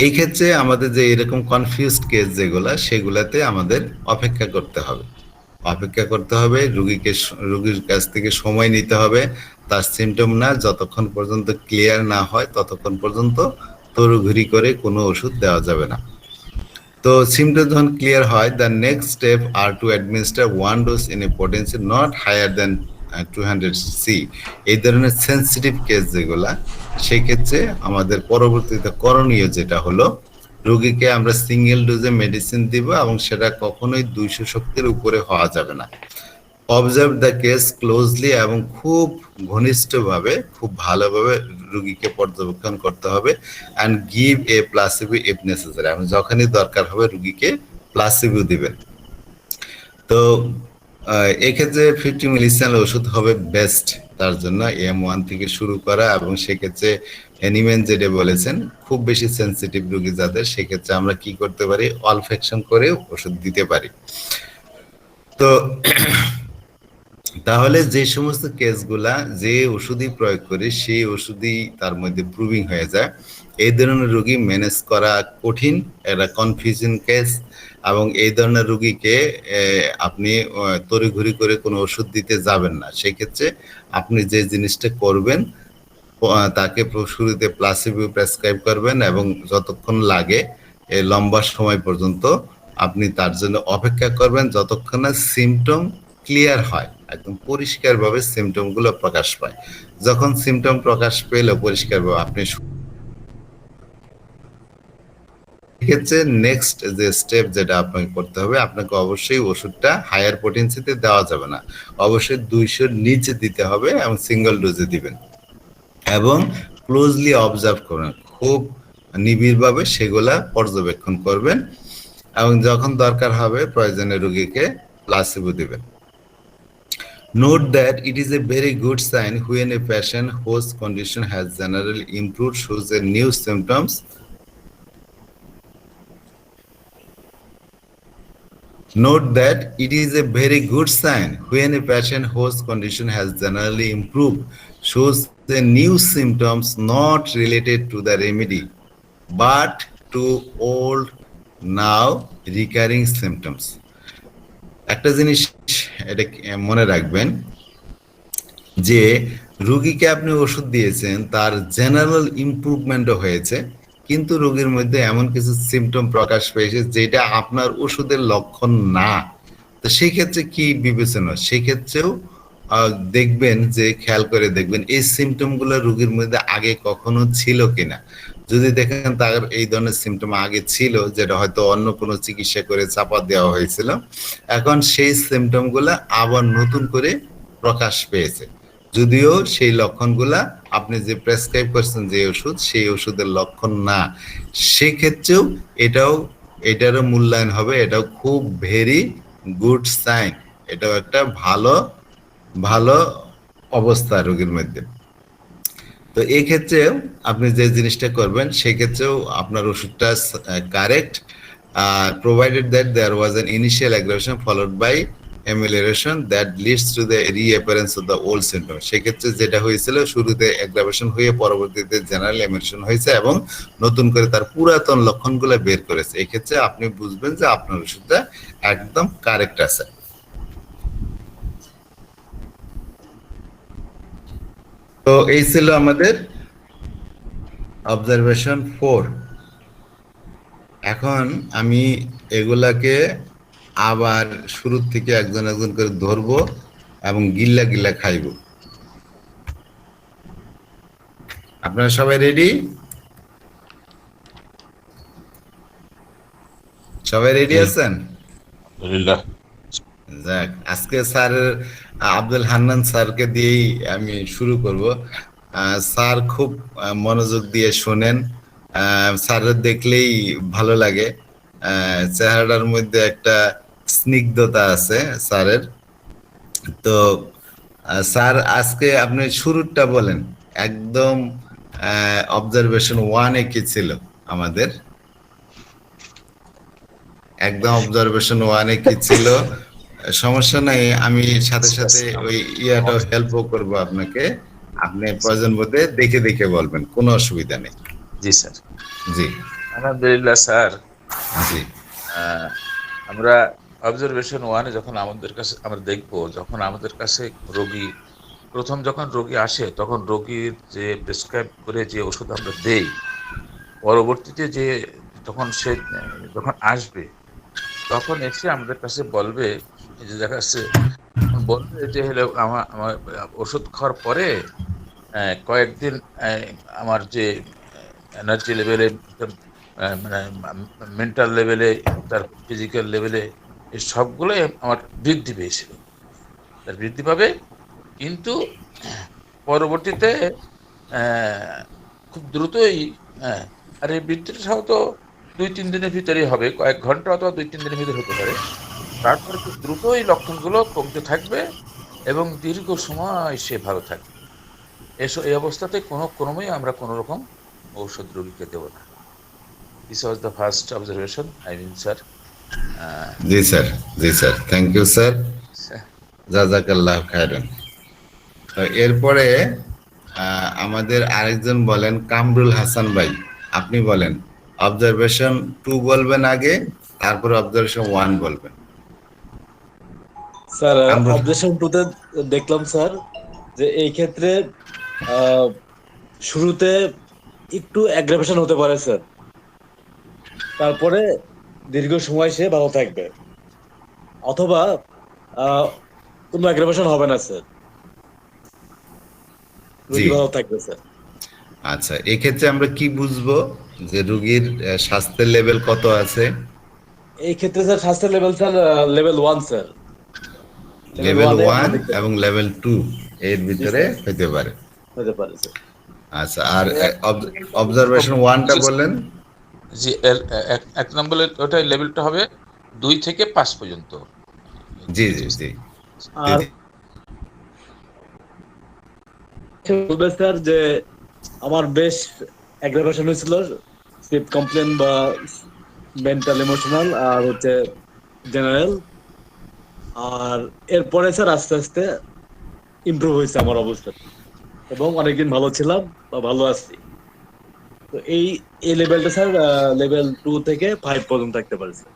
এই ক্ষেত্রে আমাদের যে এরকম কনফিউজড কেস যেগুলা, সেগুলাতে আমাদের অপেক্ষা করতে হবে, রোগীর কাছ থেকে সময় নিতে হবে। তার সিমটম না যতক্ষণ পর্যন্ত ক্লিয়ার না হয় ততক্ষণ পর্যন্ত তড়িঘড়ি করে কোনো ওষুধ দেওয়া যাবে না। তো symptoms যখন ক্লিয়ার হয়, the next step are to administer one dose in a potency not higher than 200 c। এই ধরনের সেন্সিটিভ কেস যেগুলা, সেই ক্ষেত্রে আমাদের পরবর্তীতে করণীয় যেটা হলো, রোগীকে আমরা সিঙ্গেল ডোজে মেডিসিন দিব এবং সেটা কখনোই 200 শক্তির উপরে হওয়া যাবে না। অবজার্ভ দ্য কেস ক্লোজলি, এবং খুব ঘনিষ্ঠভাবে, খুব ভালোভাবে রোগীকে পর্যবেক্ষণ করতে হবে। And give a placebo if necessary, এবং যখনই দরকার হবে রোগীকে প্লাসিবো দিবেন। তো এক্ষেত্রে 50 মিলিসিয়াল ওষুধ হবে বেস্ট তার জন্য, M1 থেকে শুরু করা। এবং সেক্ষেত্রে অ্যানিমেন যেটা বলেছেন, খুব বেশি সেন্সিটিভ রোগী যাদের, সেক্ষেত্রে আমরা কি করতে পারি, অলফেকশন করে ওষুধ দিতে পারি। তো তাহলে যে সমস্ত কেসগুলা যে ওষুধই প্রয়োগ করি সেই ওষুধই তার মধ্যে প্রুভিং হয়ে যায়, এই ধরনের রোগী ম্যানেজ করা কঠিন, এটা কনফিউশন কেস। এবং এই ধরনের রোগীকে আপনি তড়িঘড়ি করে কোনো ওষুধ দিতে যাবেন না। সেক্ষেত্রে আপনি যে জিনিসটা করবেন, তাকে শুরুতে প্লাসিবো প্রেসক্রাইব করবেন, এবং যতক্ষণ লাগে লম্বা সময় পর্যন্ত আপনি তার জন্য অপেক্ষা করবেন, যতক্ষণ না সিমটম ক্লিয়ার হয়, একদম পরিষ্কারভাবে সিমটম গুলো প্রকাশ পায়। যখন সিমটম প্রকাশ পেল পরিষ্কারভাবে, আপনি সেক্ষেত্রে নেক্সট যে স্টেপ যেটা আপনাকে করতে হবে, আপনাকে অবশ্যই ওষুধটা হায়ার পোটেন্সিতে দেওয়া যাবে না, অবশ্যই 200 নিচে দিতে হবে, এবং সিঙ্গেল ডোজে দিবেন। এবং ক্লোজলি অবজার্ভ করবেন, খুব নিবিড়ভাবে সেগুলা পর্যবেক্ষণ করবেন, এবং যখন দরকার হবে প্রয়োজনে রোগীকে প্লাসিবো দিবেন। Note that it is a very good sign when a patient whose condition has generally improved shows a new symptoms. Note that it is a very good sign when a patient whose condition has generally improved shows the new symptoms not related to the remedy but to old now recurring symptoms. একটা জিনিস এটা মনে রাখবেন যে রোগীকে আপনি ওষুধ দিয়েছেন, তার জেনারেল ইমপ্রুভমেন্টও হয়েছে, কিন্তু রোগীর মধ্যে এমন কিছু সিমটম প্রকাশ পেয়েছে যেটা আপনার ওষুধের লক্ষণ না। তো সেই ক্ষেত্রে কি বিবেচনা, সেই ক্ষেত্রেও দেখবেন যে খেয়াল করে দেখবেন এই সিমটম গুলো রোগীর মধ্যে আগে কখনো ছিল কিনা। যদি দেখেন তার এই ধরনের সিমটম আগে ছিল, যেটা হয়তো অন্য কোনো চিকিৎসা করে চাপা দেওয়া হয়েছিল, এখন সেই সিমটম গুলা আবার নতুন করে প্রকাশ পেয়েছে, যদিও সেই লক্ষণগুলা আপনি যে প্রেসক্রাইব করছেন যে ওষুধ, সেই ওষুধের লক্ষণ না, সেক্ষেত্রেও এটারও মূল্যায়ন হবে। এটাও খুব ভেরি গুড সাইন, এটাও একটা ভালো ভালো অবস্থা রোগীর মধ্যে। তো এই ক্ষেত্রে আপনি যে জিনিসটা করবেন, সেক্ষেত্রেও আপনার ওষুধটা correct, provided that there was an initial aggravation followed by amelioration that leads to the reappearance of the old symptom। সেক্ষেত্রে যেটা হয়েছিল, শুরুতে অ্যাগ্রাভেশন হয়ে পরবর্তীতে জেনারেল এমিলিয়েশন হয়েছে এবং নতুন করে তার পুরাতন লক্ষণগুলো বের করেছে, এক্ষেত্রে আপনি বুঝবেন যে আপনার ওষুধটা একদম কারেক্ট আছে। তো এই ছিল আমাদের অবজারভেশন 4। এখন আমি এগুলাকে আবার শুরু থেকে একজন একজন করে ধরবো এবং গিল্লা গিল্লা খাইব। আপনারা সবাই রেডি? সবাই রেডি আছেন? যাক, আজকে স্যার আব্দুল হান্নান স্যারকে দিয়েই আমি শুরু করব। স্যার খুব মনোযোগ দিয়ে শোনেন, স্যারের দেখলেই ভালো লাগে, চেহারাটার মধ্যে একটা স্নিগ্ধতা আছে স্যারের। তো স্যার আজকে আপনি শুরুটা বলেন, একদম অবজারভেশন 1-এ কি ছিল আমাদের, একদম অবজারভেশন 1-এ কি ছিল? সমস্যা নাই, আমি সাথে সাথে ওই ইয়াটাও হেল্পও করবো আপনাকে, আপনি প্রয়োজন বোধে দেখে দেখে বলবেন, কোনো অসুবিধা নেই। জি স্যার। জি আলহামদুলিল্লাহ স্যার। জি আমরা অবজারভেশন 1-এ যখন আমাদের কাছে আমরা দেখব, যখন আমাদের কাছে রোগী যখন রোগী আসে, তখন রোগীর যে প্রেসক্রাইব করে যে ওষুধ আমরা দেই, পরবর্তীতে যে যখন সে যখন আসবে, তখন এসে আমাদের কাছে বলবে, এই যে দেখা যাচ্ছে বলবে যে হলো আমার আমার ওষুধ খাওয়ার পরে কয়েকদিন আমার যে এনার্জি লেভেলে, মানে মেন্টাল লেভেলে, তার ফিজিক্যাল লেভেলে, এই সবগুলোই আমার বৃদ্ধি পেয়েছিল, তার বৃদ্ধি পাবে। কিন্তু পরবর্তীতে খুব দ্রুতই, আর এই বৃদ্ধিটা সাধারণত 2-3 দিনের ভিতরেই হবে, কয়েক ঘন্টা অথবা 2-3 দিনের ভিতরে হতে পারে। তারপরে খুব দ্রুতই লক্ষণগুলো কমতে থাকবে এবং দীর্ঘ সময় সে ভালো থাকবে। এই অবস্থাতে কোনো ক্রমেই আমরা কোনো রকম ঔষধ রোগীকে দেব না। This was the first observation, I mean sir. জি স্যার, জি স্যার, থ্যাংক ইউ স্যার, জাযাকাল্লাহ খায়রান। তো এরপরে আমাদের আরেকজন বলেন, কামরুল হাসান ভাই, আপনি বলেন। অবজারভেশন 2 বলবেন আগে, তারপর অবজারভেশন 1 বলবেন। স্যার অবজারভেশন 2-তে দেখলাম স্যার যে এই ক্ষেত্রে শুরুতে একটু অ্যাগ্রাভেশন হতে পারে স্যার, তারপরে দীর্ঘ সময় সে ভালো থাকবে, অথবা কোনো অ্যাগ্রাভেশন হবে না স্যার, রোগী ভালো থাকবে স্যার। আচ্ছা, এক্ষেত্রে আমরা কি বুঝবো যে রোগীর স্বাস্থ্যের লেভেল কত আছে? এই ক্ষেত্রে স্যার স্বাস্থ্যের level sir level 1 sir, level 1 এবং লেভেল 2 এর ভিতরে হতে পারে। স্যার। আচ্ছা, আর অবজারভেশন 1টা বলেন। জি, এক নম্বরের ওটা লেভেলটা হবে 2 থেকে 5 পর্যন্ত। জি জি জি। আর বলবে স্যার যে আমার বেশ অ্যাগ্রাভেশন হয়েছিল, স্লিপ কমপ্লেন বা মেন্টাল ইমোশনাল আর হচ্ছে জেনারেল, আর এরপরে স্যার আস্তে আস্তে ইমপ্রুভ হয়েছে আমার অবস্থা এবং অনেকদিন ভালো ছিলাম বা ভালো আছি। তো এই লেভেলটা স্যার লেভেল 2 থেকে 5 পর্যন্ত থাকতে পারে স্যার।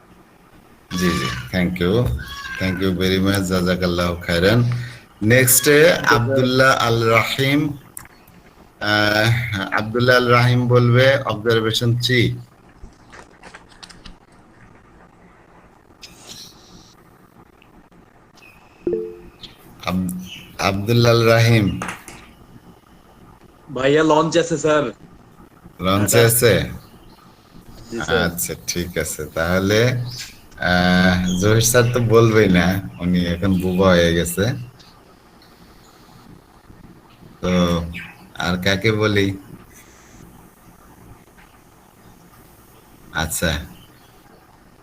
জি জি, থ্যাংক ইউ ভেরি মাচ, জাযাকাল্লাহ খায়রান। নেক্সট আব্দুল্লাহ আল রাহিম, আব্দুল্লাহ আল রাহিম বলবে অবজারভেশন 3। আব্দুল্লাহ আল রাহিম ভাইয়া লঞ্চ আছে স্যার, লঞ্চে আছে? আচ্ছা ঠিক আছে, তাহলে জহির স্যার তো বলবেই না, উনি এখন বুবা হয়ে গেছে। তো আর কাকে বলি? আচ্ছা,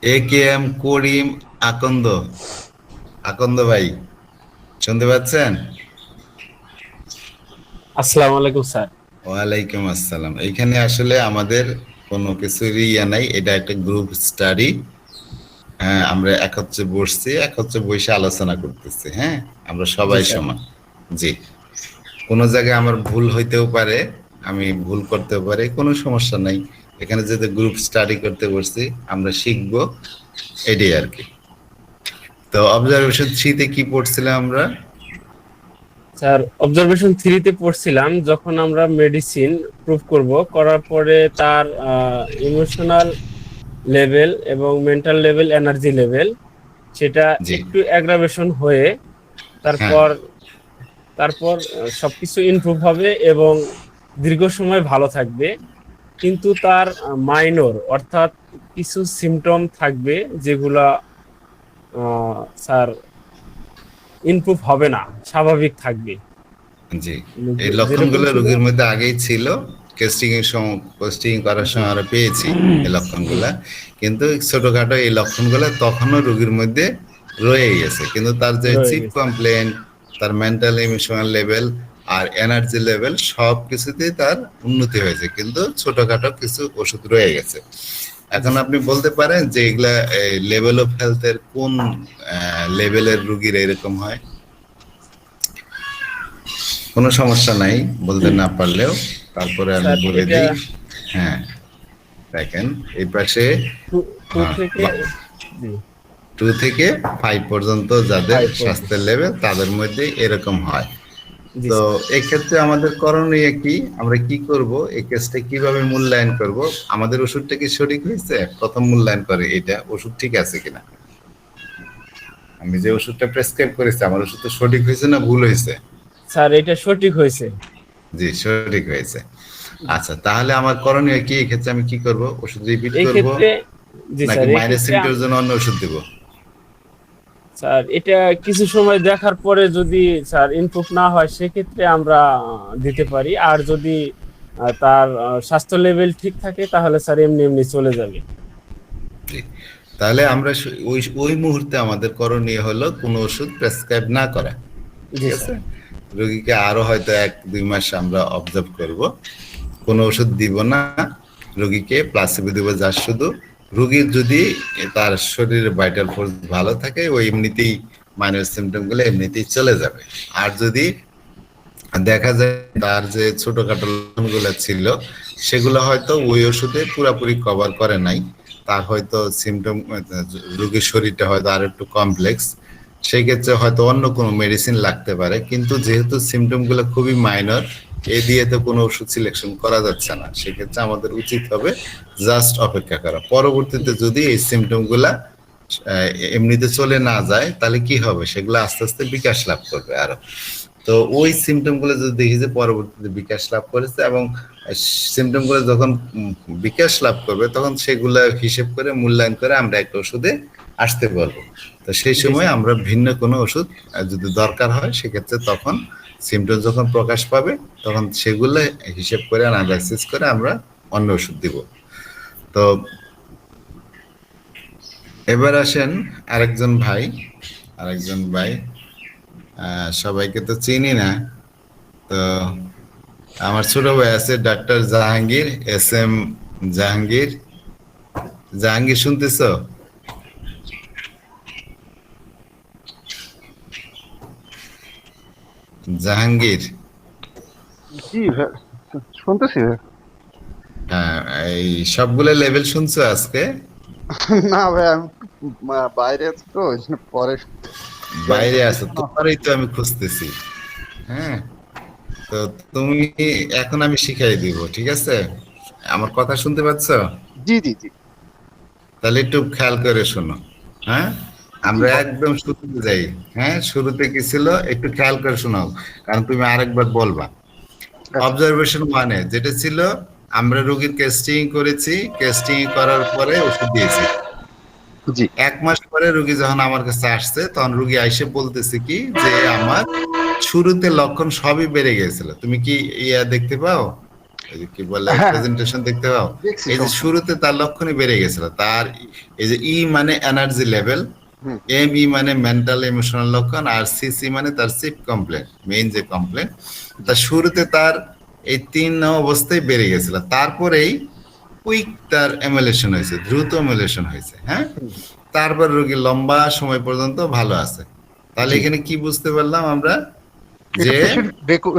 AKM করিম আকন্দ, আকন্দ ভাই শুনতে পাচ্ছেন? আসসালামু আলাইকুম স্যার। ওয়ালাইকুম আসসালাম। এখানে আসলে আমাদের কোনো কিছুরই ইয়া নাই, এটা একটা গ্রুপ স্টাডি। হ্যাঁ, আমরা একত্রে বসছি, একত্রে বসে আলোচনা করতেছি। হ্যাঁ, আমরা সবাই সমান। জি, কোনো জায়গায় আমার ভুল হইতেও পারে, আমি ভুল করতেও পারি, কোনো সমস্যা নাই। এখানে যদি গ্রুপ স্টাডি করতে বসছি, আমরা শিখবো, এটাই আর কি। তো অবজারভেশন 3-তে কি পড়ছিলাম আমরা? স্যার অবজারভেশন 3-তে পড়ছিলাম যখন আমরা মেডিসিন প্রুভ করার পরে তার ইমোশনাল লেভেল এবং মেন্টাল লেভেল, এনার্জি লেভেল, সেটা একটু অ্যাগ্রাভেশন হয়ে তারপর সবকিছু ইমপ্রুভ হবে এবং দীর্ঘ সময় ভালো থাকবে। কিন্তু তার মাইনর অর্থাৎ কিছু সিমটম থাকবে যেগুলা স্যার ইমপ্রুভ হবে না, স্বাভাবিক থাকবে। জি, এই লক্ষণগুলো রোগীর মধ্যে আগেই ছিল, টেস্টিং করার সময় আমরা পেয়েছি এই লক্ষণগুলা, কিন্তু ছোটখাটো এই লক্ষণগুলো তখনও রোগীর মধ্যে রয়ে গেছে। কিন্তু তার যে চিপ কমপ্লেন, তার মেন্টাল ইমোশনাল লেভেল আর এনার্জি লেভেল সব কিছুতেই তার উন্নতি হয়েছে, কিন্তু ছোটখাটো কিছু ওষুধ রয়ে গেছে। এখন আপনি বলতে পারেন যে এগুলা লেভেল অফ হেলথের কোন লেভেলের রোগীর এরকম হয়? কোনো সমস্যা নাই বলতে না পারলেও, তারপরে আমি স্যার বলে এটা দিই। হ্যাঁ, দেখেন এই পাশে 2 থেকে, জি 2 থেকে 5 পর্যন্ত যাদের 5 পর্যন্ত, স্বাস্থ্যের লেভেল তাদের মধ্যে এরকম হয়। জি তো স্যার। এক্ষেত্রে আমাদের করণীয় কি, আমরা কি করব, এই কেসটা কিভাবে মূল্যায়ন করব? আমাদের ওষুধটা কি সঠিক হয়েছে? প্রথম মূল্যায়ন করে এটা ওষুধ ঠিক আছে কিনা। আমি যে ওষুধটা প্রেসক্রাইব করেছি আমার ওষুধটা সঠিক হয়েছে না ভুল হয়েছে? স্যার এটা সঠিক হয়েছে। জি, সঠিক হয়েছে। আচ্ছা, তাহলে আমার করণীয় কি এক্ষেত্রে? আমি কি করব? ওষুধ রিপিট এই করব ক্ষেত্রে, জি নাকি স্যার, এই মাইনাস ক্ষেত্রে সিমটমের জন্য অন্য ওষুধ দেব? স্যার এটা কিছু সময় দেখার পরে যদি স্যার ইমপ্রুভ না হয় সেক্ষেত্রে আমরা দিতে পারি, আর যদি তার স্বাস্থ্য লেভেল ঠিক থাকে তাহলে স্যার এমনি এমনি চলে যাবে। জি, তাহলে আমরা ওই ওই মুহূর্তে আমাদের করণীয় হলো কোনো ওষুধ প্রেসক্রাইব না করা। জি ঠিক স্যার। আছে, রোগীকে আরো হয়তো 1-2 মাস আমরা অবজার্ভ করব, কোনো ওষুধ দিব না, রোগীকে প্লাসিবো দিব, যা শুধু রোগীর যদি তার শরীরের ভাইটাল ফোর্স ভালো থাকে ওই এমনিতেই মাইনর সিমটম গুলো এমনিতেই চলে যাবে। আর যদি দেখা যায় তার যে ছোটখাটো লক্ষণগুলো ছিল সেগুলো হয়তো ওই ওষুধে পুরোপুরি কভার করে নাই, তার হয়তো সিমটম, রোগীর শরীরটা হয়তো আর একটু কমপ্লেক্স, সেই ক্ষেত্রে হয়তো অন্য কোনো মেডিসিন লাগতে পারে। কিন্তু যেহেতু সিমটম গুলো খুবই মাইনর, এ দিয়ে তো কোনো ওষুধ সিলেকশন করা যাচ্ছে না, সেক্ষেত্রে আমাদের উচিত হবে জাস্ট অপেক্ষা করা। পরবর্তীতে যদি এই সিমটম গুলা এমনিতে চলে না যায় তাহলে কি হবে, সেগুলো আস্তে আস্তে বিকাশ লাভ করবে আরো। তো ওই সিমটম গুলো যদি দেখি যে পরবর্তীতে বিকাশ লাভ করেছে এবং সিমটম গুলো যখন বিকাশ লাভ করবে তখন সেগুলো হিসেব করে মূল্যায়ন করে আমরা একটা ওষুধে আসতে পারবো। তো সেই সময় আমরা ভিন্ন কোনো ওষুধ যদি দরকার হয় সেক্ষেত্রে তখন সিমটম যখন প্রকাশ পাবে তখন সেগুলো হিসেব করে অ্যানালাইসিস করে আমরা অন্য ওষুধ দিব। তো এবার আসেন আরেকজন ভাই, সবাইকে তো চিনি না, তো আমার ছোট ভাই আছে ডাক্তার জাহাঙ্গীর, SM জাহাঙ্গীর। জাহাঙ্গীর শুনতেছ? জাহাঙ্গীর, জি ভাই, শুনতেছি ভাই। হ্যাঁ, এই সবগুলো লেভেল শুনছো আজকে? না ভাই, আমি বাইরে আছি তো, ওই জন্য পরে বাইরে আছো, তোমারই তো আমি খুঁজতেছি। হ্যাঁ, তো তুমি, এখন আমি শিখাই দিব, ঠিক আছে? আমার কথা শুনতে পাচ্ছ? জি জি জি তাহলে একটু খেয়াল করে শোনো। হ্যাঁ, জি আমরা একদম শুরুতে যাই। হ্যাঁ, শুরুতে কি ছিল একটু খেয়াল করে শোনাও, কারণ তুমি আরেকবার বলবা। আচ্ছা অবজারভেশন 1 এ যেটা ছিল, আমরা রোগীর কেস্টিং করেছি, কেস্টিং করার পরে ওষুধ দিয়েছি। জি 1 মাস পরে রোগী যখন আমার কাছে আসছে তখন রোগী আইসে বলতেছে কি যে আমার শুরুতে লক্ষণ সবই বেড়ে গিয়েছিল। তুমি কি ইয়া দেখতে পাও, এই যে কি বলে হ্যাঁ হ্যাঁ, প্রেজেন্টেশন দেখতে পাও? দেখছি এই যে সমস্যা নেই। শুরুতে তার লক্ষণই বেড়ে গেছিল, তার এই যে ই মানে এনার্জি লেভেল, হুম ME মানে মেন্টাল ইমোশনাল লক্ষণ, আর CC মানে তার সিপ কমপ্লেন, মেইন যে কমপ্লেন, জি তার শুরুতে তার এই 3 অবস্থায় বেড়ে গেছিল। তারপরেই কুইক তার এমুলেশন হয়েছে, দ্রুত এমুলেশন হয়েছে। হ্যাঁ, হুম, তারপর রোগী লম্বা সময় পর্যন্ত ভালো আছে। তাহলে জি এখানে কি বুঝতে পারলাম আমরা এটা যে, পেশেন্ট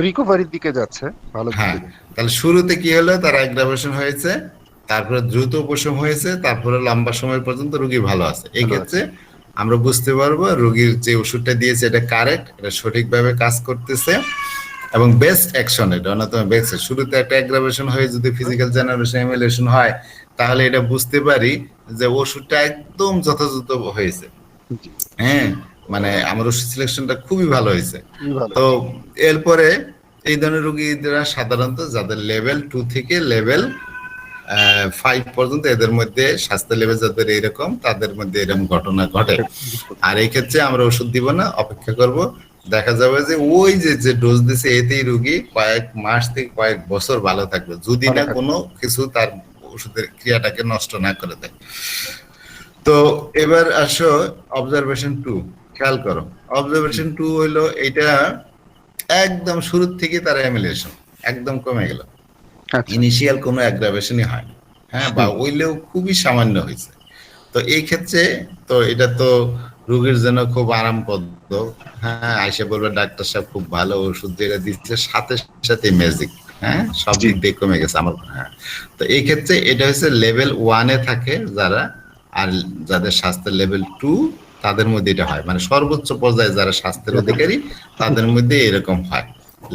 রিকভারির দিকে যাচ্ছে, ভালো দিকে হ্যাঁ, যাচ্ছে। তাহলে শুরুতে কি হলো, তার অ্যাগ্রাভেশন হয়েছে, তারপরে দ্রুত উপশম হয়েছে, তারপরে লম্বা সময় পর্যন্ত রোগী ভালো আছে। এই ভালো ক্ষেত্রে আছে। আমরা বুঝতে পারবো রোগীর যে ওষুধটা দিয়েছে এটা কারেক্ট, এটা সঠিকভাবে কাজ করতেছে এবং বেস্ট অ্যাকশন, এটা অন্যতম বেস্ট। শুরুতে একটা অ্যাগ্রাভেশন হয়ে যদি ফিজিক্যাল জেনারেশন এমুলেশন হয় তাহলে এটা বুঝতে পারি যে ওষুধটা একদম যথাযথ হয়েছে। জি হ্যাঁ, মানে আমার ওষুধ সিলেকশনটা খুবই ভালো হয়েছে। খুবই ভালো তো হয়েছে। এরপরে এই ধরনের রোগীরা সাধারণত যাদের লেভেল 2 থেকে লেভেল 5 পর্যন্ত, এদের মধ্যে স্বাস্থ্য লেভেল যাদের এরকম তাদের মধ্যে এরকম ঘটনা ঘটে। এটা বুঝতে আর এই ক্ষেত্রে আমরা ওষুধ দিব না, অপেক্ষা করব। দেখা যাবে যে ওই যে যে ডোজ দিছে এতেই রোগী কয়েক মাস থেকে কয়েক বছর ভালো থাকবে, যদি ভালো না থাকবে। কোনো কিছু তার ওষুধের ক্রিয়াটাকে নষ্ট না করে দেয়। তো এবার আসো অবজারভেশন 2, খেয়াল করো। অবজারভেশন 2 হলো এটা একদম শুরুর থেকে তার এমিলেশন একদম কমে গেল, আচ্ছা। ইনিশিয়াল কোনো অ্যাগ্রাভেশনই হয় না, হ্যাঁ, বা হইলেও খুবই সামান্য হয়েছে। তো এই ক্ষেত্রে তো এটা তো রোগীর জন্য খুব আরামপ্রদ। হ্যাঁ, আইসা বলবে ডাক্তার সাহেব খুব ভালো ওষুধ যেটা দিচ্ছে, সাথে সাথে ম্যাজিক, হ্যাঁ, সব জি। দিক দিয়ে কমে গেছে আমার। হ্যাঁ, তো এই ক্ষেত্রে এটা হচ্ছে লেভেল 1-এ থাকে যারা, আর যাদের স্বাস্থ্যের লেভেল 2 তাদের মধ্যে এটা হয়, মানে সর্বোচ্চ পর্যায়ে যারা স্বাস্থ্যের অধিকারী তাদের মধ্যে এরকম হয়।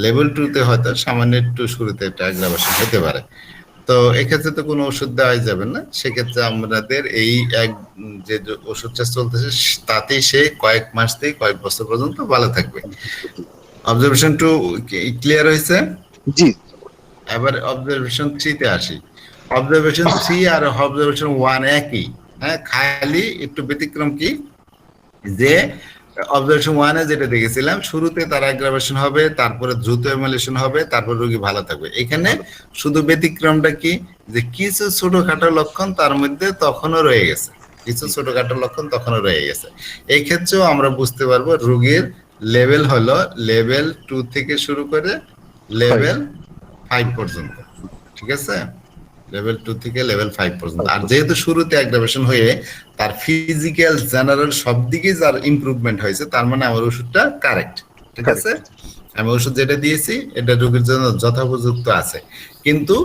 লেভেল 2-তে হয়তো সামান্য একটু শুরুতে একটা অ্যাগ্রাভেশন হতে পারে। তো এক্ষেত্রে তো কোনো ওষুধ দেওয়াই যাবে না, সেক্ষেত্রে আমাদের এই এক যে ওষুধটা চলতেছে তাতেই সে কয়েক মাস থেকে কয়েক বছর পর্যন্ত ভালো থাকবে। অবজারভেশন 2 ক্লিয়ার হয়েছে? জি। এবার অবজারভেশন 3-তে আসি। অবজারভেশন 3 আর অবজারভেশন 1 একই, হ্যাঁ, খালি একটু ব্যতিক্রম কি, যে অবজারভেশন 1-এ যেটা দেখেছিলাম শুরুতে তার অ্যাগ্রাভেশন হবে, তারপরে দ্রুত এমুলেশন হবে, তারপর রোগী ভালো থাকবে। এখানে শুধু ব্যতিক্রমটা কি, যে কিছু ছোটখাটো লক্ষণ তার মধ্যে তখনও রয়ে গেছে, কিছু ছোটখাটো লক্ষণ তখনও রয়ে গেছে। এই ক্ষেত্রেও আমরা বুঝতে পারবো রোগীর লেভেল হলো লেভেল 2 থেকে শুরু করে লেভেল 5 পর্যন্ত, ঠিক আছে, লেভেল 2 থেকে লেভেল 5 পর্যন্ত। আর যেহেতু শুরুতে অ্যাগ্রাভেশন হয়ে তার ফিজিক্যাল জেনারেল সব দিকে যার ইমপ্রুভমেন্ট হয়েছে, তার মানে আমার ওষুধটা কারেক্ট, ঠিক আছে, আমি ওষুধ যেটা দিয়েছি এটা রোগীর জন্য যথোপযুক্ত আছে। কিন্তু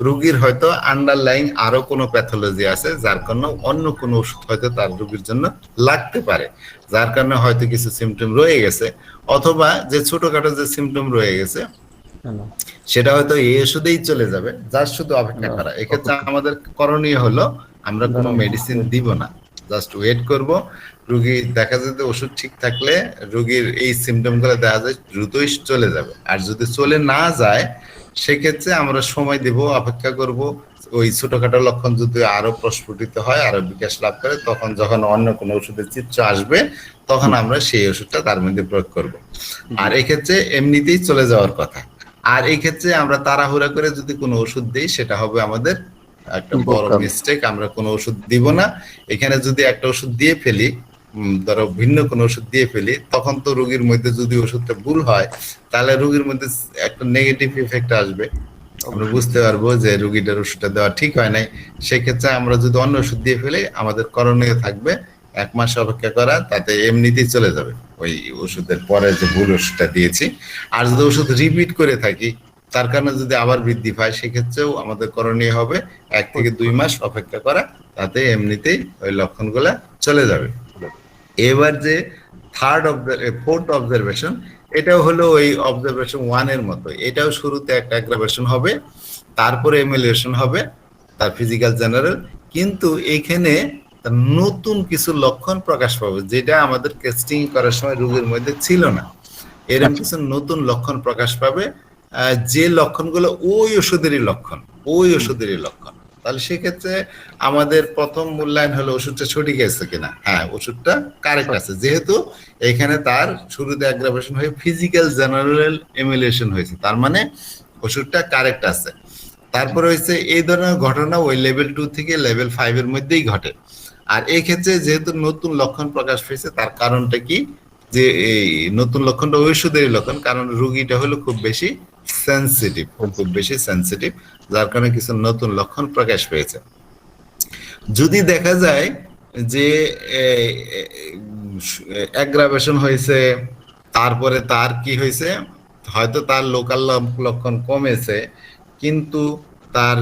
রোগীর হয়তো আন্ডারলাইং আরো কোনো প্যাথোলজি আছে, যার কারণে অন্য কোনো ওষুধ হয়তো তার রোগীর জন্য লাগতে পারে, যার কারণে হয়তো কিছু সিমটম রয়ে গেছে, অথবা যে ছোটখাটো যে সিমটম রয়ে গেছে সেটা হয়তো এই ওষুধেই চলে যাবে, যার শুধু অপেক্ষা করা। এক্ষেত্রে আমাদের করণীয় হলো আমরা কোনো মেডিসিন দিব না, জাস্ট ওয়েট করব। রোগী দেখা যায় যে ওষুধ ঠিক থাকলে রোগীর এই সিমটম গুলো দেখা যায় দ্রুতই চলে যাবে, আর যদি চলে না যায় সেক্ষেত্রে আমরা সময় দেব, অপেক্ষা করব। ওই ছোটখাটো লক্ষণ যদি আরো প্রস্ফুটিত হয়, আরো বিকাশ লাভ করে, তখন যখন অন্য কোনো ওষুধের চিত্র আসবে তখন আমরা সেই ওষুধটা তার মধ্যে প্রয়োগ করব। আর এক্ষেত্রে এমনিতেই চলে যাওয়ার কথা। আর এই ক্ষেত্রে আমরা তাড়াহুড়া করে যদি কোনো ওষুধ দিই সেটা হবে আমাদের একটা বড় মিস্টেক, আমরা কোনো ওষুধ দিব না। এখানে যদি একটা ওষুধ দিয়ে ফেলি, ধরো ভিন্ন কোনো ওষুধ দিয়ে ফেলি, তখন তো রোগীর মধ্যে যদি ওষুধটা ভুল হয় তাহলে রোগীর মধ্যে একটা নেগেটিভ ইফেক্ট আসবে, আমরা বুঝতে পারবো যে রোগীটার ওষুধটা দেওয়া ঠিক হয় নাই। সেক্ষেত্রে আমরা যদি অন্য ওষুধ দিয়ে ফেলি আমাদের করণীয় থাকবে 1 মাস অপেক্ষা করা, তাতে এমনিতেই চলে যাবে ওই ওষুধের পরে যে ভুল ওষুধটা দিয়েছি। আর যদি ওষুধ রিপিট করে থাকি তার কারণে যদি আবার বৃদ্ধি পায় সেক্ষেত্রেও আমাদের করণীয় হবে 1 থেকে 2 মাস অপেক্ষা করা, তাতে এমনিতেই ওই লক্ষণগুলা চলে যাবে। এবার যে ফোর্থ অবজারভেশন, এটাও হলো ওই অবজারভেশন 1-এর মতো, এটাও শুরুতে একটা অ্যাগ্রাভেশন হবে, তারপরে এমুলেশন হবে তার ফিজিক্যাল জেনারেল, কিন্তু এখানে নতুন কিছু লক্ষণ প্রকাশ পাবে যেটা আমাদের টেস্টিং করার সময় রোগীর মধ্যে ছিল না। এরকম কিছু নতুন লক্ষণ প্রকাশ পাবে, যে লক্ষণগুলো ওই ওষুধেরই লক্ষণ, ওই ওষুধেরই লক্ষণ। তাহলে সেক্ষেত্রে আমাদের প্রথম মূল্যায়ন হলো ওষুধটা সঠিক আছে কিনা, হ্যাঁ ওষুধটা কারেক্ট আছে, যেহেতু এখানে তার শুরুতে অ্যাগ্রাভেশন হয়ে ফিজিক্যাল জেনারেল এমুলেশন হয়েছে, তার মানে ওষুধটা কারেক্ট আছে। তারপরে হচ্ছে এই ধরনের ঘটনা ওই লেভেল 2 থেকে লেভেল 5 এর মধ্যেই ঘটে। আর এই ক্ষেত্রে যেহেতু নতুন লক্ষণ প্রকাশ পেয়েছে, তার কারণটা কি, যে এই নতুন লক্ষণটা ওষুধেরই লক্ষণ, কারণ রোগীটা হলো খুব বেশি সেনসিটিভ, খুব বেশি সেনসিটিভ, যার কারণে কিছু নতুন লক্ষণ প্রকাশ পেয়েছে। যদি দেখা যায় যে অ্যাগ্রাভেশন হয়েছে, তারপরে তার কি হয়েছে, হয়তো তার লোকাল লক্ষণ কমেছে কিন্তু তার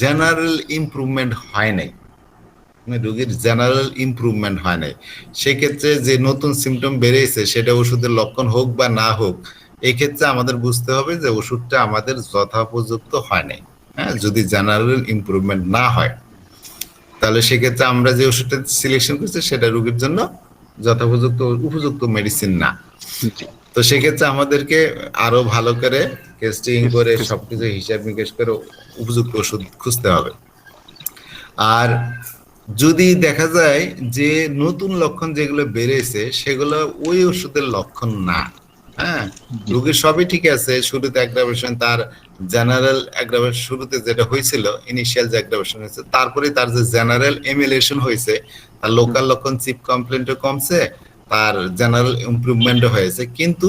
জেনারেল ইমপ্রুভমেন্ট হয় নাই, রোগীর জেনারেল ইমপ্রুভমেন্ট হয় নাই, সেক্ষেত্রে যে নতুন সিমটম বেড়েছে সেটা ওষুধের লক্ষণ হোক বা না হোক, এই ক্ষেত্রে আমাদের বুঝতে হবে যে ওষুধটা আমাদের যথোপযুক্ত হয় নাই। হ্যাঁ, যদি জেনারেল ইমপ্রুভমেন্ট না হয় তাহলে সেক্ষেত্রে আমরা যে ওষুধটা সিলেকশন করছি সেটা রোগীর জন্য যথোপযুক্ত উপযুক্ত মেডিসিন না। তো সেক্ষেত্রে আমাদেরকে আরো ভালো করে টেস্টিং করে সবকিছু হিসাব নিকেশ করে উপযুক্ত ওষুধ খুঁজতে হবে। আর যদি দেখা যায় যে নতুন লক্ষণ যেগুলো বেড়েছে সেগুলো ওই ওষুধের লক্ষণ না, হ্যাঁ, রোগীর সবই ঠিক আছে, শুরুতে অ্যাগ্রাভেশন, তার জেনারেল অ্যাগ্রাভেশন শুরুতে যেটা হয়েছিল ইনিশিয়াল যে অ্যাগ্রাভেশন হয়েছে, তারপরে তার যে জেনারেল এমুলেশন হয়েছে, তার লোকাল লক্ষণ চিপ কমপ্লেন্টও কমছে, তার জেনারেল ইমপ্রুভমেন্ট হয়েছে, কিন্তু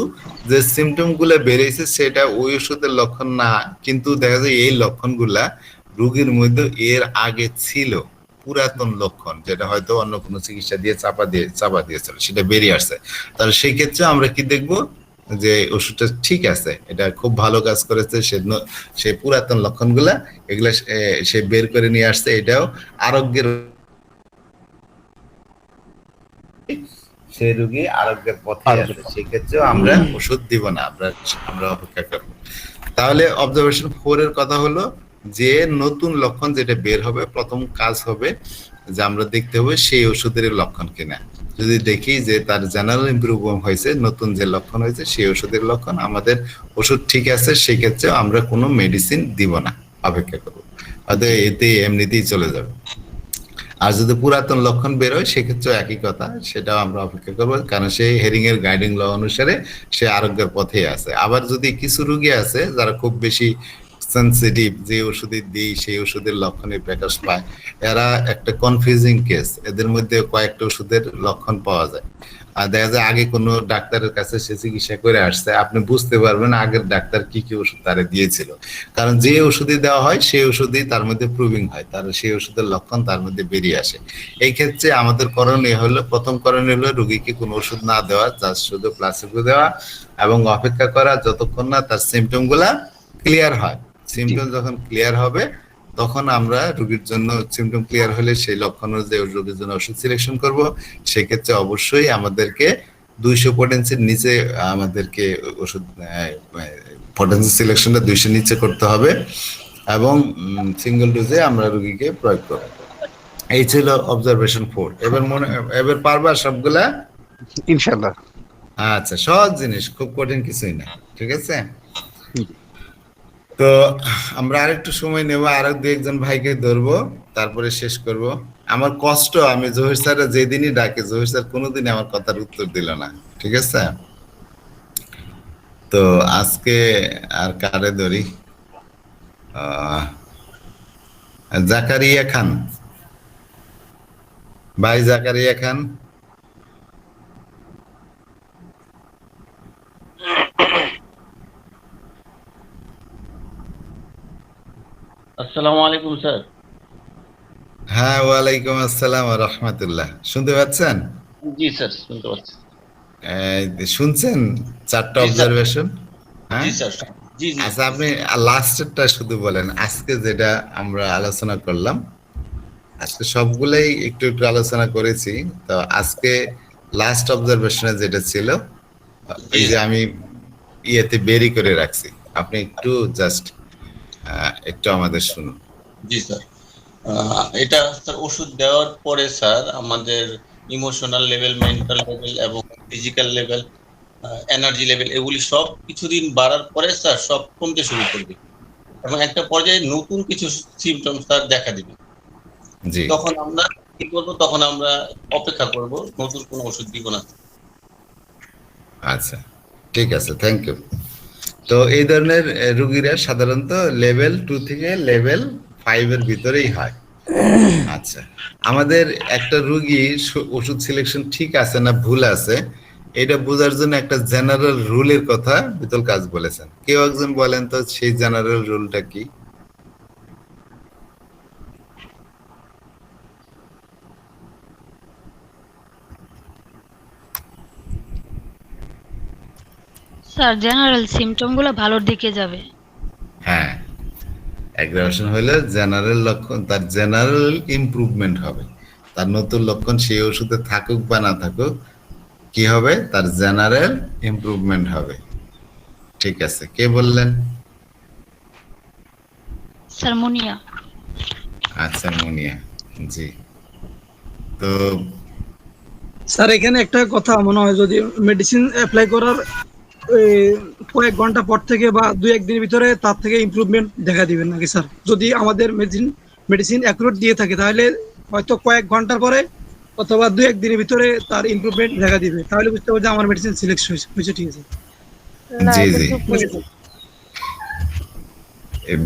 যে সিমটম গুলা বেড়েছে সেটা ওই ওষুধের লক্ষণ না, কিন্তু দেখা যায় এই লক্ষণগুলা রোগীর মধ্যে এর আগে ছিল, পুরাতন লক্ষণ, যেটা হয়তো অন্য কোনো চিকিৎসা দিয়ে চাপা দিয়েছিল, সেটা বেরিয়ে আসছে। তাহলে সেই ক্ষেত্রে আমরা কি দেখবো, যে ওষুধটা ঠিক আছে, এটা খুব ভালো কাজ করেছে, সেই পুরাতন লক্ষণগুলা এগুলা সে বের করে নিয়ে আসছে, এটাও আরোগ্যের, সেই রোগী আরোগ্যের পথে আছে, সেক্ষেত্রেও আমরা ওষুধ দিব না, আমরা অপেক্ষা করব। তাহলে অবজারভেশন 4 এর কথা হলো যে নতুন লক্ষণ যেটা বের হবে, প্রথম কাজ হবে যে আমরা দেখতে হবে সেই ওষুধের লক্ষণ কিনা। যদি দেখি যে তার জেনারেল ইমপ্রুভমেন্ট হয়েছে, নতুন যে লক্ষণ হয়েছে সেই ওষুধের লক্ষণ, আমাদের ওষুধ ঠিক আছে, সেই ক্ষেত্রে আমরা কোনো মেডিসিন দিব না, অপেক্ষা করবো, হয়তো এতে এমনিতেই চলে যাবে। আর যদি পুরাতন লক্ষণ বের হয় সেক্ষেত্রে একই কথা, সেটাও আমরা অপেক্ষা করবো, কারণ সেই হেরিং এর গাইডিং ল অনুসারে সে আরোগ্যের পথে আছে। আবার যদি কিছু রোগী আছে যারা খুব বেশি সেনসিটিভ, যে ওষুধে দিই সেই ওষুধের লক্ষণে প্রকাশ পায়, এরা একটা কনফিউজিং কেস, এদের মধ্যে কয়েকটা ওষুধের লক্ষণ পাওয়া যায়। আর দেখা যায় আগে কোনো ডাক্তারের কাছে সে চিকিৎসা করে আসছে, আপনি বুঝতে পারবেন আগের ডাক্তার কি কি ওষুধ তারা দিয়েছিল, কারণ যে ওষুধই দেওয়া হয় সেই ওষুধই তার মধ্যে প্রুভিং হয়, তার সেই ওষুধের লক্ষণ তার মধ্যে বেরিয়ে আসে। এই ক্ষেত্রে আমাদের করণীয় হলো, প্রথম করণীয় হলো রোগীকে কোনো ওষুধ না দেওয়া, জাস্ট শুধু প্লাসিবো দেওয়া এবং অপেক্ষা করা যতক্ষণ না তার সিমটম গুলা ক্লিয়ার হয়। সিমটম যখন ক্লিয়ার হবে তখন আমরা রোগীর জন্য, সিমটম ক্লিয়ার হলে সেই লক্ষণ অনুযায়ী রোগীর জন্য ওষুধ সিলেকশন করব। সেক্ষেত্রে অবশ্যই আমাদেরকে 200 পটেন্সির নিচে আমাদেরকে ওষুধ, পটেন্সি সিলেকশনটা 200 নিচে করতে হবে এবং সিঙ্গেল ডোজে আমরা রোগীকে প্রয়োগ করব। এই ছিল অবজারভেশন 4। এবার পারবা সবগুলা? ইনশাআল্লাহ। আচ্ছা, সহজ জিনিস, খুব কঠিন কিছুই না, ঠিক আছে। তো আমরা আরেকটু সময় নেব, আরো দু একজন ভাইকে ধরবো, তারপরে শেষ করব। আমার কষ্ট, আমি জহির স্যার যেদিনই ডাকে, জহির স্যার কোনোদিন আমার কথার উত্তর দিল না, ঠিক আছে। তো আজকে আর কারে ধরি, জাকারিয়া খান ভাই, জাকারিয়া খান। আসসালামু আলাইকুম স্যার। হ্যাঁ, ওয়ালাইকুম আসসালাম ওয়া রাহমাতুল্লাহ। শুনতে পাচ্ছেন? জি স্যার, শুনতে পাচ্ছি। শুনছেন 4টা জি স্যার। অবজারভেশন? হ্যাঁ, জি স্যার। জি জি। আচ্ছা, আপনি লাস্টেরটা শুধু বলেন। আজকে যেটা আমরা আলোচনা করলাম, আজকে সবগুলাই একটু একটু আলোচনা করেছি, তো আজকে লাস্ট অবজারভেশনে যেটা ছিল, এই যে আমি ইয়েতে বেরি করে রাখছি, আপনি একটু জাস্ট একটু আমাদের শুনুন। জি স্যার। এটা স্যার ওষুধ দেওয়ার পরে স্যার আমাদের ইমোশনাল লেভেল, মেন্টাল লেভেল এবং ফিজিক্যাল লেভেল, এনার্জি লেভেল, এগুলি সব কিছুদিন বাড়ার পরে স্যার সব কমতে শুরু করবে এবং একটা পর্যায়ে নতুন কিছু সিমটম স্যার দেখা দিবে। জি, তখন আমরা কি করবো? তখন আমরা অপেক্ষা করব, নতুন কোনো ওষুধ দিব না। আচ্ছা, ঠিক আছে, থ্যাংক ইউ। তো এই ধরনের রোগীরা সাধারণত লেভেল 2 থেকে লেভেল 5 এর ভিতরেই হয়। আচ্ছা, আমাদের একটা রোগী ওষুধ সিলেকশন ঠিক আছে না ভুল আছে, এটা বোঝার জন্য একটা জেনারেল রুলের কথা বিতল কাজ বলেছেন। কেউ একজন বলেন তো সেই জেনারেল রুলটা কি? স্যার জেনারেল সিমটম গুলো ভালোর দিকে যাবে। হ্যাঁ, অ্যাগ্রাভেশন হলে জেনারেল লক্ষণ, তার জেনারেল ইমপ্রুভমেন্ট হবে। তার নতুন লক্ষণ সেই ওষুধে থাকুক বা না থাকুক, কি হবে? তার জেনারেল ইমপ্রুভমেন্ট হবে। ঠিক আছে, কে বললেন? স্যার মুনিয়া। আচ্ছা, মুনিয়া জি। তো স্যার এখানে একটা কথা মনে হয়, যদি মেডিসিন অ্যাপ্লাই করার কয়েক ঘন্টা পর থেকে বা 2-1 দিনের ভিতরে তার থেকে ইমপ্রুভমেন্ট দেখা দিবেন নাকি স্যার? যদি আমাদের মেডিসিন অ্যাকুরেট দিয়ে থাকে তাহলে হয়তো কয়েক ঘন্টার পরে অথবা 2-1 দিনের ভিতরে তার ইমপ্রুভমেন্ট দেখা দিবে, তাহলে বুঝতে হবে যে আমার মেডিসিন সিলেক্ট হয়েছে। ঠিক আছে জি জি,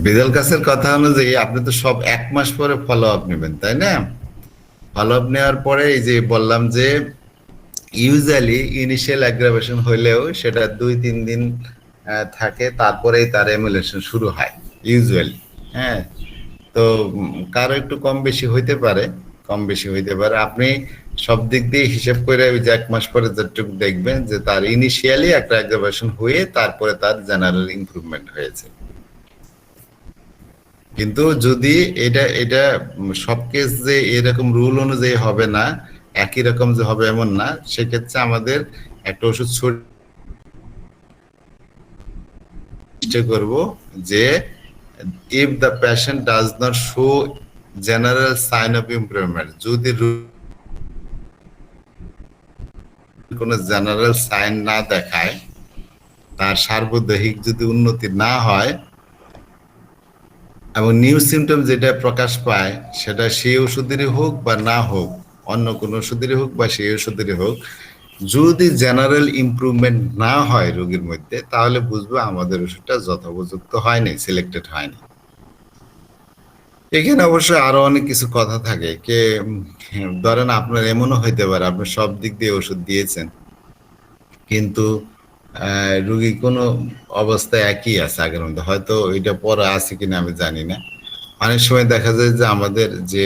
বিদল কাছের কথা অনুযায়ী আপনি তো সব 1 মাস পরে ফলো আপ নেবেন, তাই না? ফলো আপ নেওয়ার পরে এই যে বললাম যে ইউজুয়ালি ইনিশিয়াল অ্যাগ্রাভেশন হলেও সেটা 2-3 দিন থাকে, তারপরেই তার এমুলেশন শুরু হয় ইউজুয়ালি। হ্যাঁ, তো কারো একটু কম বেশি হইতে পারে, কম বেশি হইতে পারে। আপনি সব দিক দিয়ে হিসেব করে ওই যে 1 মাস পরে যতটুকু দেখবেন যে তার ইনিশিয়ালি একটা অ্যাগ্রাভেশন হয়ে তারপরে তার জেনারেল ইমপ্রুভমেন্ট হয়েছে। কিন্তু যদি এটা এটা সব কেস যে এরকম রুল অনুযায়ী হবে না, একই রকম যে হবে এমন না, সেক্ষেত্রে আমাদের একটা ওষুধ চেষ্টা করব যে if the patient does not show general sign of improvement, যদি কোনো জেনারেল সাইন না দেখায়, তার সার্বদেহিক যদি উন্নতি না হয় এবং নিউ সিমটম যেটা প্রকাশ পায় সেটা সেই ওষুধেরই হোক বা না হোক, অন্য কোনো ওষুধেরই হোক বা সেই ওষুধেরই হোক, যদি জেনারেল ইমপ্রুভমেন্ট না হয় রোগীর মধ্যে, তাহলে বুঝবো আমাদের ওষুধটা যথোপযুক্ত হয়নি, সিলেক্টেড হয়নি। এখানে অবশ্য আরো অনেক কিছু কথা থাকে, কে ধরেন আপনার এমনও হইতে পারে আপনি সব দিক দিয়ে ওষুধ দিয়েছেন কিন্তু রোগী কোনো অবস্থায় একই আছে আগের মধ্যে, হয়তো ওইটা পরে আছে কিনা আমি জানি না। অনেক সময় দেখা যায় যে আমাদের যে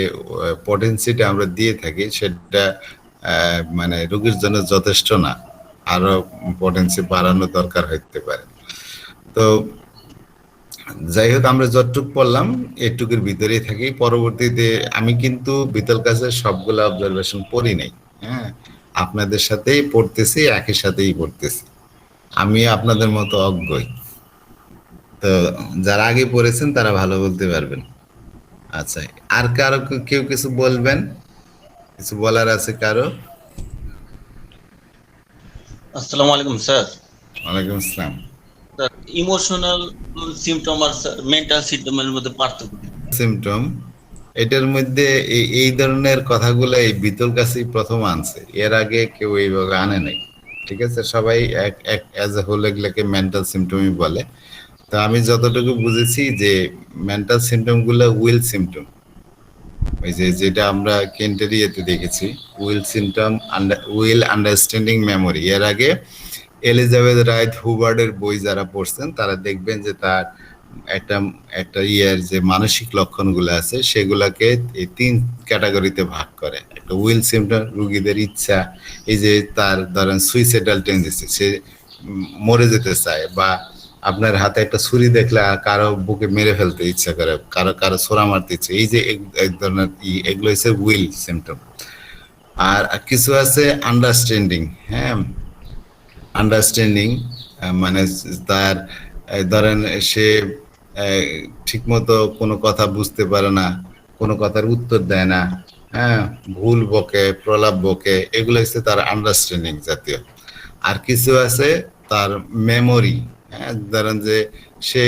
পটেন্সিটা আমরা দিয়ে থাকি সেটা মানে রোগীর জন্য যথেষ্ট না, আরো পটেন্সি বাড়ানো দরকার হইতে পারে। তো যাই হোক, আমরা যতটুকু পড়লাম এটুকুর ভিতরেই থাকি। পরবর্তীতে আমি কিন্তু বিতল কাছে সবগুলো অবজারভেশন পড়ি নাই। হ্যাঁ, আপনাদের সাথেই পড়তেছি, একই সাথেই পড়তেছি, আমি আপনাদের মতো অজ্ঞই। তো যারা আগে পড়েছেন তারা ভালো বলতে পারবেন। আচ্ছা, আর কারো কেউ কিছু বলবেন, কিছু বলার আছে কারো? আসসালামু আলাইকুম স্যার। ওয়ালাইকুম আসসালাম। স্যার, ইমোশনাল সিমটম আর মেন্টাল সিমটমের মধ্যে পার্থক্য কি? সিমটম, এটার মধ্যে এই ধরনের কথাগুলো এই বিতল কাছেই প্রথম আনছে, এর আগে কেউ এইভাবে আনে নাই। ঠিক আছে, সবাই এক এক অ্যাজ এ হোল এগুলোকে মেন্টাল সিমটমই বলে। তো আমি যতটুকু বুঝেছি যে মেন্টাল সিমটম গুলো উইল সিমটম, ওই যে যেটা আমরা কেন্টেরিয়াতে দেখেছি, will symptom, will understanding memory. এর আগে এলিজাবেথ রাইট হুবার্ডের বই যারা পড়ছেন তারা দেখবেন যে তার একটা একটা ইয়ার যে মানসিক লক্ষণগুলো আছে সেগুলাকে এই 3 ক্যাটাগরিতে ভাগ করে। একটা উইল সিমটম, রোগীদের ইচ্ছা, এই যে তার ধরেন সুইসাইডাল টেন্ডেন্সি, সে মরে যেতে চায়, বা আপনার হাতে একটা ছুরি দেখলে কারো বুকে মেরে ফেলতে ইচ্ছা করে, কারো কারো ছোড়া মারতে ইচ্ছে, এই যে এক ধরনের এগুলো হচ্ছে উইল সিমটম। আর কিছু আছে আন্ডারস্ট্যান্ডিং। হ্যাঁ, আন্ডারস্ট্যান্ডিং মানে তার ধরেন সে ঠিক মতো কোনো কথা বুঝতে পারে না, কোনো কথার উত্তর দেয় না, হ্যাঁ, ভুল বকে, প্রলাপ বকে, এগুলো হচ্ছে তার আন্ডারস্ট্যান্ডিং জাতীয়। আর কিছু আছে তার মেমোরি। হ্যাঁ, ধরেন যে সে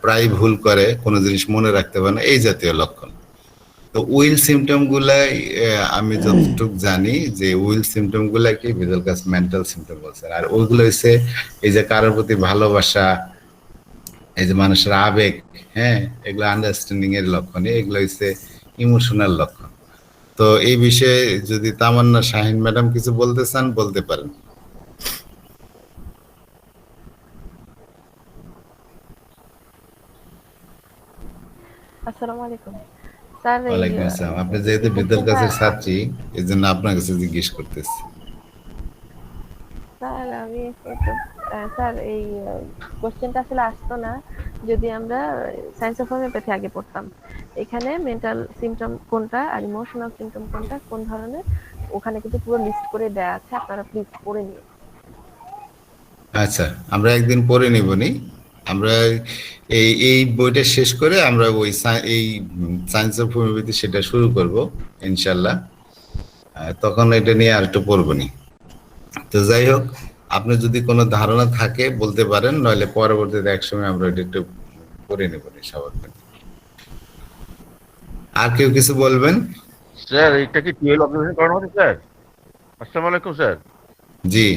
প্রায় ভুল করে, কোনো জিনিস মনে রাখতে পারে না, এই জাতীয় লক্ষণ। তো উইল সিমটম গুলাই আমি যতটুকু জানি যে উইল সিমটম গুলাকে ভিজুয়াল কাজ মেন্টাল সিমটম বলছে। আর ওইগুলো হচ্ছে এই যে কারোর প্রতি ভালোবাসা, এই যে মানুষের আবেগ, হ্যাঁ, এগুলো আন্ডারস্ট্যান্ডিং এর লক্ষণ, এগুলো হচ্ছে ইমোশনাল লক্ষণ। তো এই বিষয়ে যদি তামান্না শাহিন ম্যাডাম কিছু বলতে চান বলতে পারেন। আসসালামু আলাইকুম স্যার। ওয়ালাইকুম আসসালাম। আপনি যেহেতু বিদ্যার কাছে ছাত্রী, এই জন্য আপনার কাছে জিজ্ঞেস করতেছি। স্যার আমি স্যার এই কোশ্চেনটা আসলে আসতো না যদি আমরা সায়েন্স অফ হোমিওপ্যাথি আগে পড়তাম। এখানে মেন্টাল সিমটম কোনটা আর ইমোশনাল সিমটম কোনটা, কোন ধরনের, ওখানে কিন্তু পুরো লিস্ট করে দেয়া আছে, আপনারা প্লিজ পড়ে নিন। আচ্ছা, আমরা একদিন পড়ে নিবনি। আমরা এই বইটা শেষ করে আমরা ওই এই সায়েন্স অফ হোমিওপ্যাথি সেটা শুরু করব ইনশাল্লাহ। তখন এটা নিয়ে আর একটু পড়বনি। তো যাই হোক, আপনি যদি কোনো ধারণা থাকে বলতে পারেন, নইলে পরবর্তীতে একসময় আমরা এটা একটু পড়ে নেবনি সবার। আর কেউ কিছু বলবেন? স্যার, এটা কি 12 অবজারভেশন করানো হচ্ছে স্যার? আসসালামু আলাইকুম স্যার। জি।